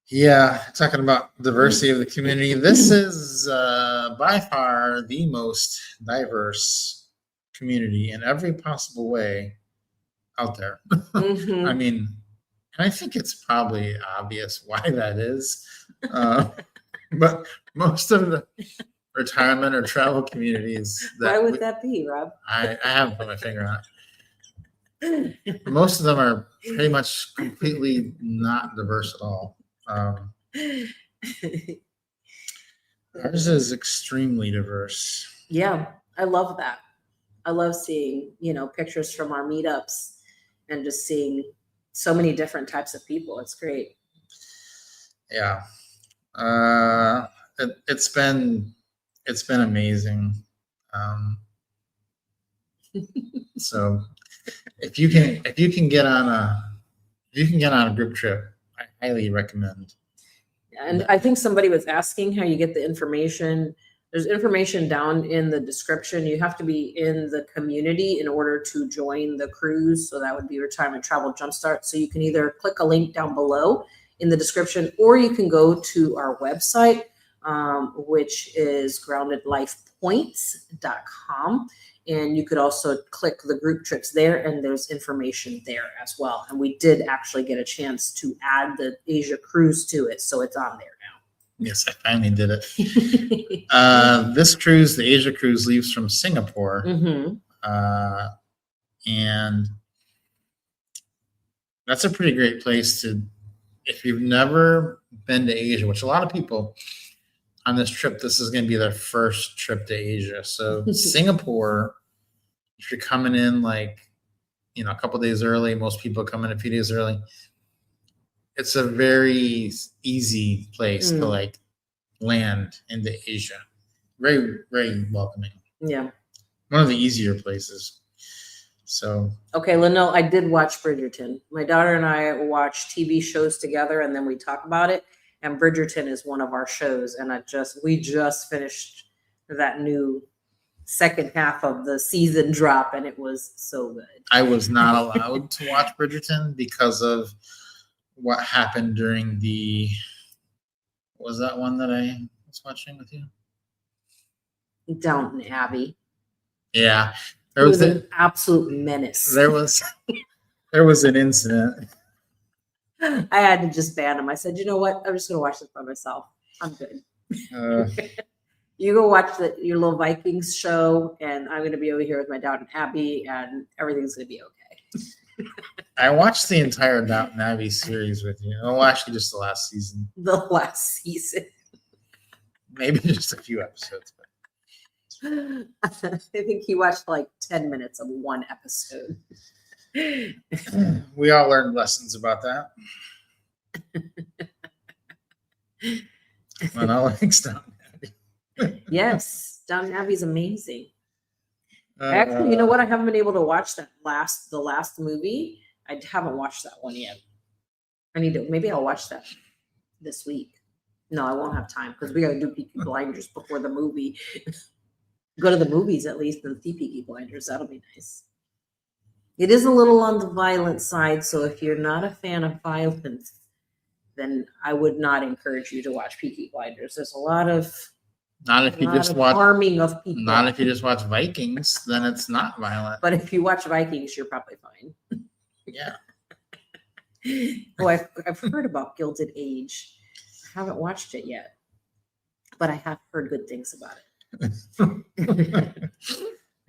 Yeah, talking about diversity of the community. This is by far the most diverse community in every possible way out there. Mm-hmm. I mean, and I think it's probably obvious why that is. But most of the retirement or travel communities. Why would that be, Rob? I haven't put my finger on it. Most of them are pretty much completely not diverse at all. Ours is extremely diverse. Yeah, I love that. I love seeing, pictures from our meetups and just seeing so many different types of people. It's great. Yeah. It's been amazing. So if you can get on a group trip, I highly recommend. And I think somebody was asking how you get the information. There's information down in the description. You have to be in the community in order to join the cruise. So that would be Retirement Travel Jumpstart. So you can either click a link down below in the description, or you can go to our website, which is groundedlifepoints.com. And you could also click the group trips there, and there's information there as well. And we did actually get a chance to add the Asia cruise to it, so it's on there now. Yes, I finally did it. This cruise, the Asia cruise, leaves from Singapore. Mm-hmm. And that's a pretty great place to, if you've never been to Asia, which a lot of people on this trip, this is going to be their first trip to Asia. So Singapore, if you're coming in a couple days early, most people come in a few days early. It's a very easy place to land into Asia. Very, very welcoming. Yeah. One of the easier places. So Okay, Leno, I did watch Bridgerton. My daughter and I watch TV shows together, and then we talk about it. And Bridgerton is one of our shows, and we just finished that new second half of the season drop, and it was so good. I was not allowed to watch Bridgerton because of what happened during what was that one that I was watching with you? Downton Abbey. Yeah. It was an absolute menace. There was an incident. I had to just ban him. I said, you know what? I'm just going to watch this by myself. I'm good. You go watch your little Vikings show, and I'm going to be over here with my Downton Abbey, and everything's going to be okay. I watched the entire Downton Abbey series with you. Well, actually, just the last season. The last season. Maybe just a few episodes. I think he watched like 10 minutes of one episode. We all learned lessons about that. And I like Downton Abbey. Yes, Downton Abbey's amazing. Actually, you know what? I haven't been able to watch the last movie. I haven't watched that one yet. Maybe I'll watch that this week. No, I won't have time because we got to do Peaky Blinders before the movie. Go to the movies at least and see Peaky Blinders. That'll be nice. It is a little on the violent side, so if you're not a fan of violence, then I would not encourage you to watch Peaky Blinders. There's a lot of harming of people. Not if you just watch Vikings, then it's not violent. But if you watch Vikings, you're probably fine. Yeah. Oh, I've heard about Gilded Age. I haven't watched it yet, but I have heard good things about it.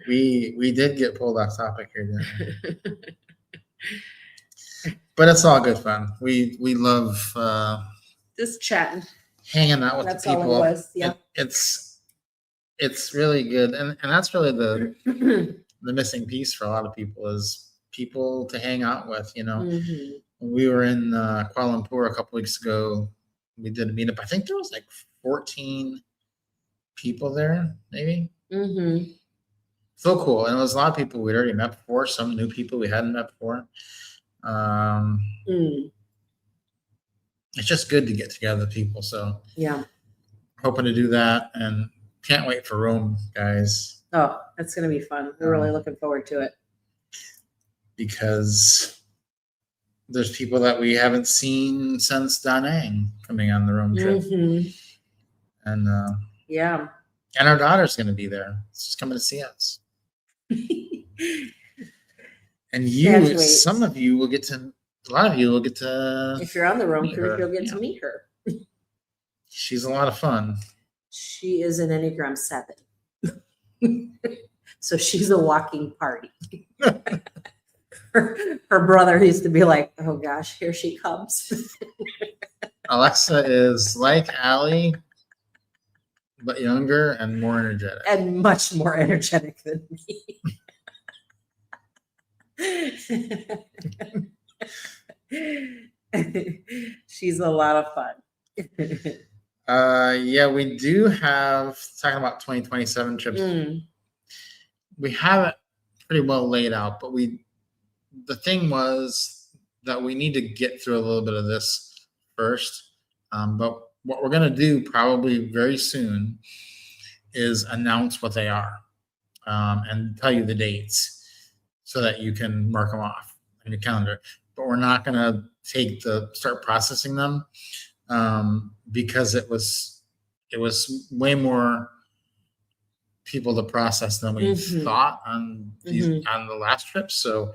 We did get pulled off topic here, didn't we? But it's all good fun. We love just chatting, hanging out with the people. All it was. Yeah, it's really good, and that's really the missing piece for a lot of people is people to hang out with. You know, when we were in Kuala Lumpur a couple weeks ago, we did a meetup. I think there was like 14 people there, maybe. So cool, and it was a lot of people we'd already met before. Some new people we hadn't met before. It's just good to get together with people. So yeah, hoping to do that, and can't wait for Rome, guys. Oh, it's gonna be fun. We're really looking forward to it because there's people that we haven't seen since Da Nang coming on the Rome trip, and yeah, and our daughter's gonna be there. She's coming to see us. And a lot of you will get to. If you're on the Rome cruise, you'll get to meet her. She's a lot of fun. She is an Enneagram 7. So she's a walking party. Her brother used to be like, oh gosh, here she comes. Alexa is like Allie, but younger and more energetic. And much more energetic than me. She's a lot of fun. Yeah, we do have, talking about 2027 trips, we have it pretty well laid out, but the thing was that we need to get through a little bit of this first. But what we're going to do probably very soon is announce what they are and tell you the dates so that you can mark them off on your calendar. But we're not going to start processing them because it was way more people to process than we thought on the last trip. So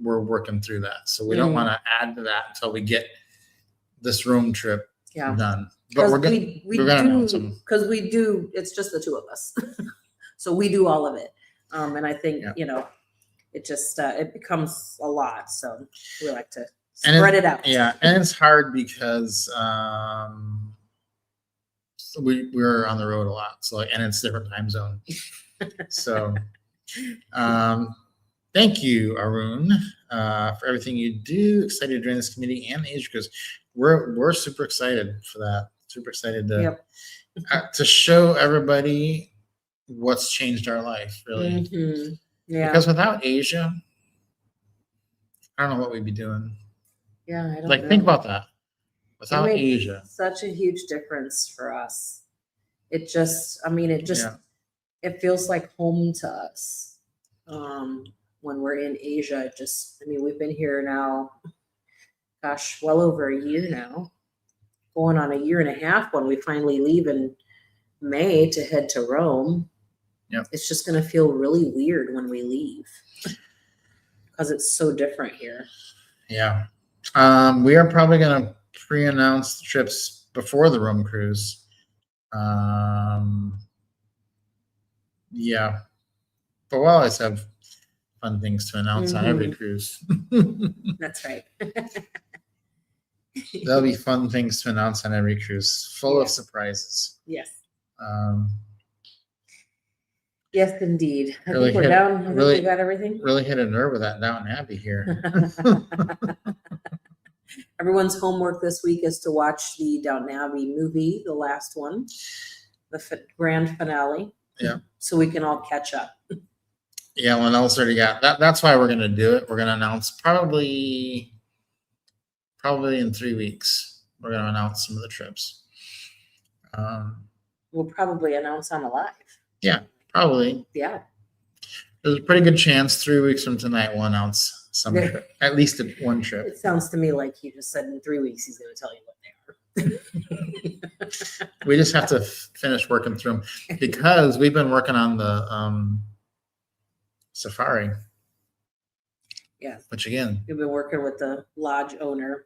we're working through that. So we don't want to add to that until we get this Rome trip done. But we're going to announce them. Because we do, it's just the two of us. So we do all of it. And I think, it just, it becomes a lot. So we like to spread it out. Yeah. And it's hard because we're on the road a lot. So, and it's different time zone. So, thank you, Arun, for everything you do. Excited to join this community and the Asia Cruise. We're super excited for that. Super excited to show everybody what's changed our life, really. Yeah. Because without Asia, I don't know what we'd be doing. Yeah, I don't Like, know. think about that. It Without makes Asia. such a huge difference for us. It just, I mean, Yeah. it feels like home to us. When we're in Asia, I mean, we've been here now, gosh, well over a year now, going on a year and a half when we finally leave in May to head to Rome. Yep. It's just going to feel really weird when we leave because it's so different here. Yeah. We are probably going to pre-announce the trips before the Rome cruise. Yeah. But we'll always have fun things to announce on every cruise. That's right. There'll be fun things to announce on every cruise, full of surprises. Yes. Yes, indeed. I Really think we're down. I think we got everything. Really hit a nerve with that Downton Abbey here. Everyone's homework this week is to watch the Downton Abbey movie, the last one, the grand finale. Yeah. So we can all catch up. Yeah, Linnell's already got that. That's why we're gonna do it. We're gonna announce probably in 3 weeks. We're gonna announce some of the trips. We'll probably announce on a live. Yeah, probably. Yeah. There's a pretty good chance 3 weeks from tonight we'll announce some trip, at least one trip. It sounds to me like he just said in 3 weeks he's going to tell you what they are. We just have to finish working through them because we've been working on the safari. Yeah. Which again, we've been working with the lodge owner.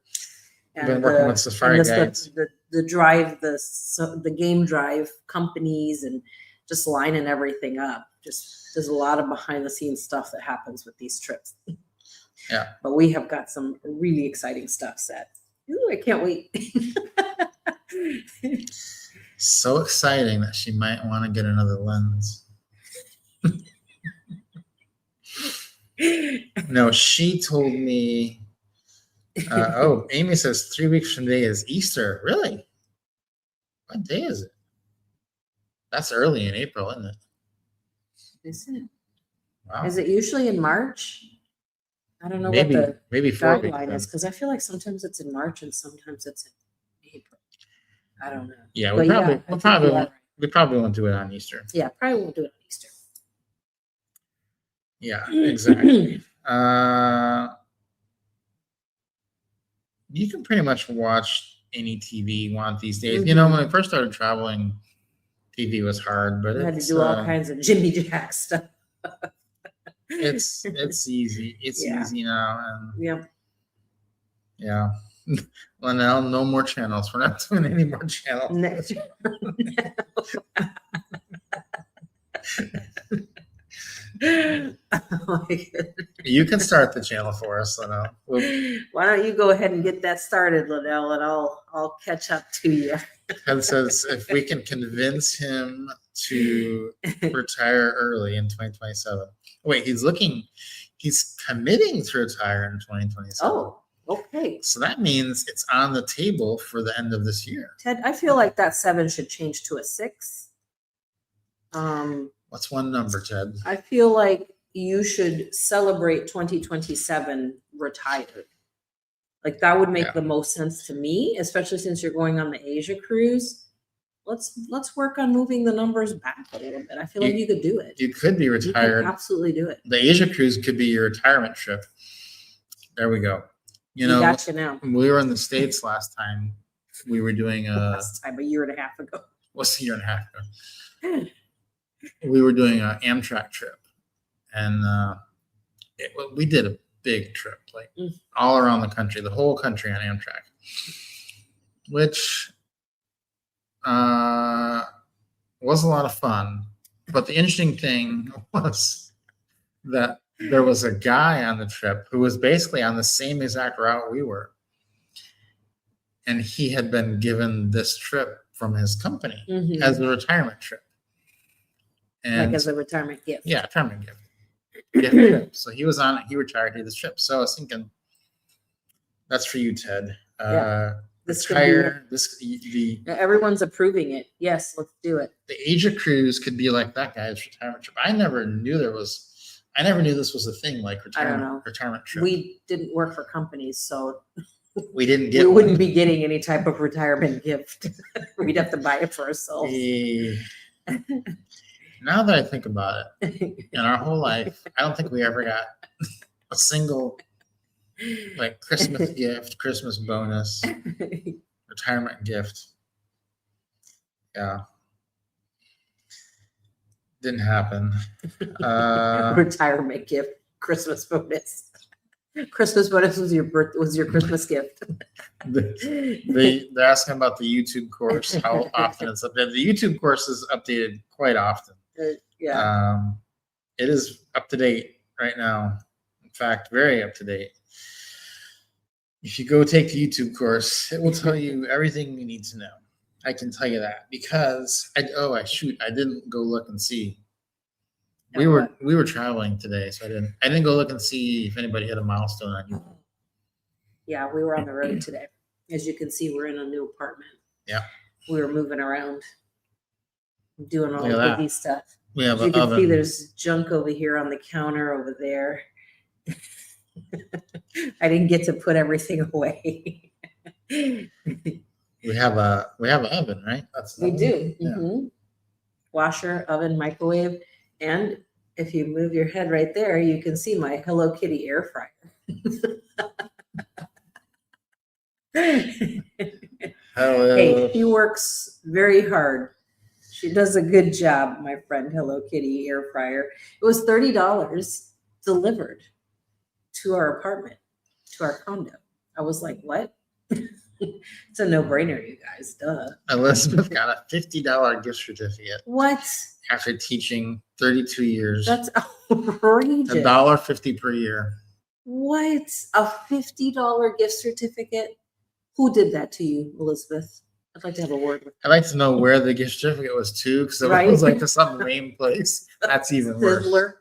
And we've been working with safari guides. The game drive companies and just lining everything up. Just there's a lot of behind the scenes stuff that happens with these trips. Yeah. But we have got some really exciting stuff set. Ooh, I can't wait. So exciting that she might want to get another lens. No, she told me, Amy says 3 weeks from today is Easter. Really? What day is it? That's early in April, isn't it? Is it? Wow. Is it usually in March? I don't know maybe, what the maybe 4 weeks guideline then. is because I feel like sometimes it's in March and sometimes it's in April. I don't know. Yeah, But we probably won't do it on Easter. Yeah, probably won't do it on Easter. Yeah, exactly. You can pretty much watch any TV you want these days. You know, when I first started traveling, TV was hard, but I had to do all kinds of Jimmy Jack stuff. It's easy. It's easy now, and yeah. Well, now no more channels. We're not doing any more channels. Oh my goodness. You can start the channel for us, Linnell. Why don't you go ahead and get that started, Linnell, and I'll catch up to you. Ted says if we can convince him to retire early in 2027. Wait, he's committing to retire in 2027. Oh, okay. So that means it's on the table for the end of this year. Ted, I feel like that 7 should change to a 6. What's one number, Ted? I feel like you should celebrate 2027 retired. Like that would make the most sense to me, especially since you're going on the Asia cruise. Let's work on moving the numbers back a little bit. I feel like you could do it. You could be retired. You could absolutely do it. The Asia cruise could be your retirement trip. There we go. You know, got you now. When we were in the States last time, we were doing a year and a half ago. What's a year and a half ago? We were doing an Amtrak trip, and we did a big trip, like all around the country, the whole country on Amtrak, which was a lot of fun. But the interesting thing was that there was a guy on the trip who was basically on the same exact route we were, and he had been given this trip from his company as a retirement trip. And like as a retirement gift. Yeah, retirement gift trip. So he was on it. He retired, did this trip. So I was thinking, that's for you, Ted. Retire. Everyone's approving it. Yes, let's do it. The Asia cruise could be like that guy's retirement trip. I never knew there was I never knew this was a thing, like I don't know. retirement trip. We didn't work for companies, so We didn't we get wouldn't one. be getting any type of retirement gift. We'd have to buy it for ourselves. Now that I think about it, in our whole life, I don't think we ever got a single like Christmas gift, Christmas bonus, retirement gift. Yeah. Didn't happen. Retirement gift, Christmas bonus. Christmas bonus was your Christmas gift. They're asking about the YouTube course, how often it's updated. The YouTube course is updated quite often. Yeah. It is up to date right now. In fact, very up to date. If you go take the YouTube course, it will tell you everything you need to know. I can tell you that because I didn't go look and see. We were traveling today, so I didn't go look and see if anybody hit a milestone on you. Yeah, we were on the road today. As you can see, we're in a new apartment. Yeah. We were moving around, doing all Look at the that. busy stuff. We have As you an can oven. see, there's junk over here on the counter over there. I didn't get to put everything away. We have an oven, right? We do. Yeah. Mm-hmm. Washer, oven, microwave, and if you move your head right there, you can see my Hello Kitty air fryer. Hello. Hey, she works very hard. She does a good job, my friend Hello Kitty air fryer. It was $30 delivered to our apartment, to our condo. I was like, what? It's a no-brainer, you guys. Duh. Elizabeth got a $50 gift certificate What? after teaching 32 years. That's outrageous. $1.50 per year. What? A $50 gift certificate? Who did that to you, Elizabeth? I'd like to have a word with I'd like to know where the gift certificate was to, because it Right. was like to some lame place. That's even worse. Sizzler.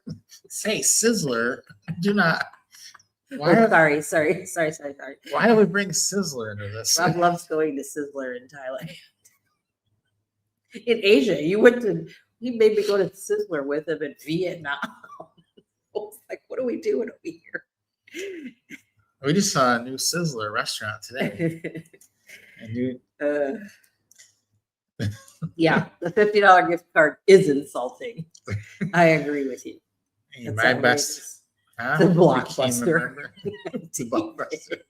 Say Sizzler. Do not. Oh, sorry. Why do we bring Sizzler into this? Rob loves going to Sizzler in Thailand. In Asia, he made me go to Sizzler with him in Vietnam. I was like, what are we doing over here? We just saw a new Sizzler restaurant today. Yeah, the $50 gift card is insulting. I agree with you. Hey, That's my best. outrageous. Huh? The We Blockbuster. can't remember. The Blockbuster.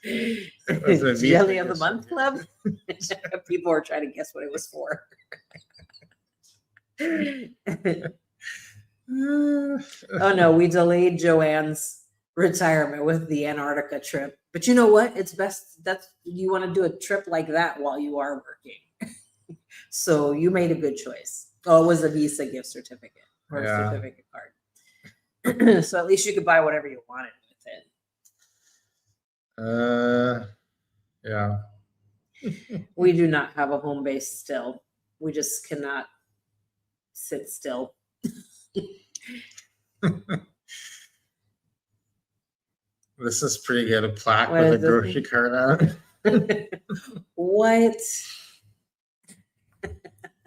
It was a Jelly Vietnamese of the Month Club. People are trying to guess what it was for. Oh no, we delayed Joanne's retirement with the Antarctica trip. But you know what? It's best you want to do a trip like that while you are working. So you made a good choice. Oh, it was a Visa gift certificate or Yeah. a certificate card. So at least you could buy whatever you wanted with it. Yeah. We do not have a home base still. We just cannot sit still. This is pretty good. A plaque What with a is this? grocery cart on it. What?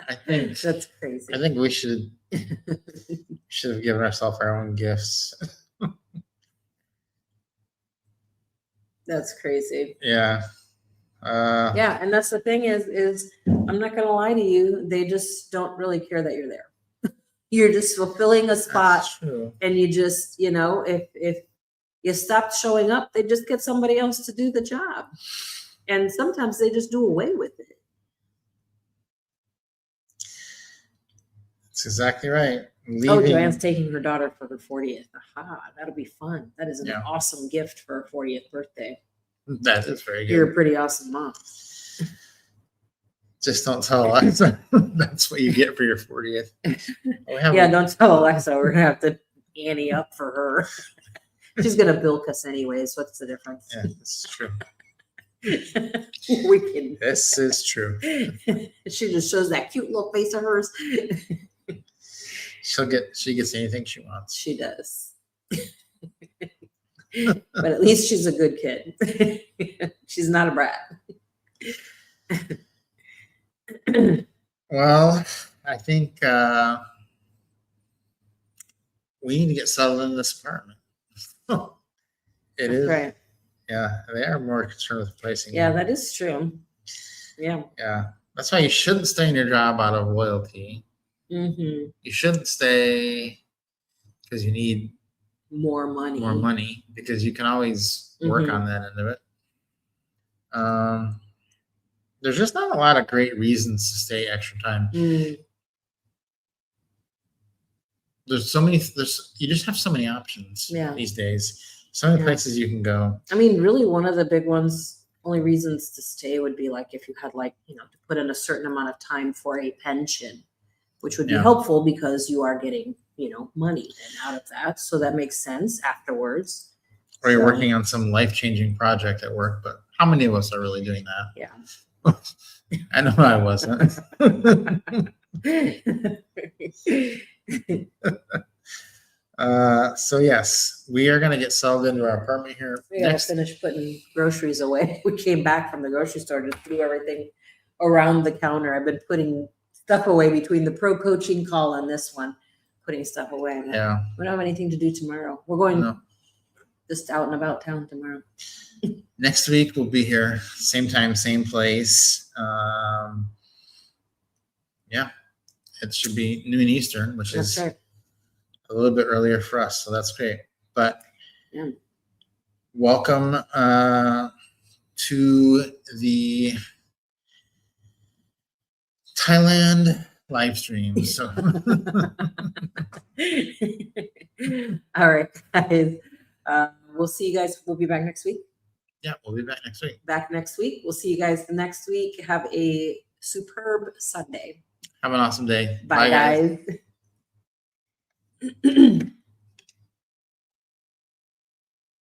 I think That's crazy. we should have given ourselves our own gifts. That's crazy. Yeah. Yeah, and that's the thing is I'm not gonna lie to you, they just don't really care that you're there. You're just fulfilling a spot, That's true. and you just, if you stopped showing up, they just get somebody else to do the job. And sometimes they just do away with it. That's exactly right. Oh, Joanne's taking her daughter for her 40th. Aha, that'll be fun. That is an Yeah. awesome gift for her 40th birthday. That is very good. You're a pretty awesome mom. Just don't tell Alexa. That's what you get for your 40th. Yeah, don't tell Alexa. We're gonna have to ante up for her. She's gonna bilk us anyways. What's the difference? Yeah, this is true. We can. This is true. She just shows that cute little face of hers. She gets anything she wants. She does. But at least she's a good kid. She's not a brat. Well, I think we need to get settled in this apartment. It That's is. right. Yeah, they are more concerned with replacing. Yeah, you. that is true. Yeah. Yeah, that's why you shouldn't stay in your job out of loyalty. Mm-hmm. You shouldn't stay because you need More money. because you can always work Mhm. on that end of it. There's just not a lot of great reasons to stay extra time. Mm. There's so many. You just have so many options these days. So many places you can go. I mean, really, one of the big ones, only reasons to stay would be like if you had like, to put in a certain amount of time for a pension, which would be helpful because you are getting, money then out of that. So that makes sense afterwards. Or you're working on some life-changing project at work, but how many of us are really doing that? Yeah. I know I wasn't. So yes, we are gonna get settled into our apartment here. We gotta finish putting groceries away. We came back from the grocery store, just threw everything around the counter. I've been putting stuff away between the pro coaching call and this one, putting stuff away. Yeah. We don't have anything to do tomorrow. We're going just out and about town tomorrow. Next week we'll be here, same time, same place. Yeah, it should be noon Eastern, which is a little bit earlier for us, so that's great. But welcome to the Thailand live stream. So all right, guys. We'll see you guys. We'll be back next week. Yeah, we'll be back next week. Back next week. We'll see you guys next week. Have a superb Sunday. Have an awesome day. Bye guys.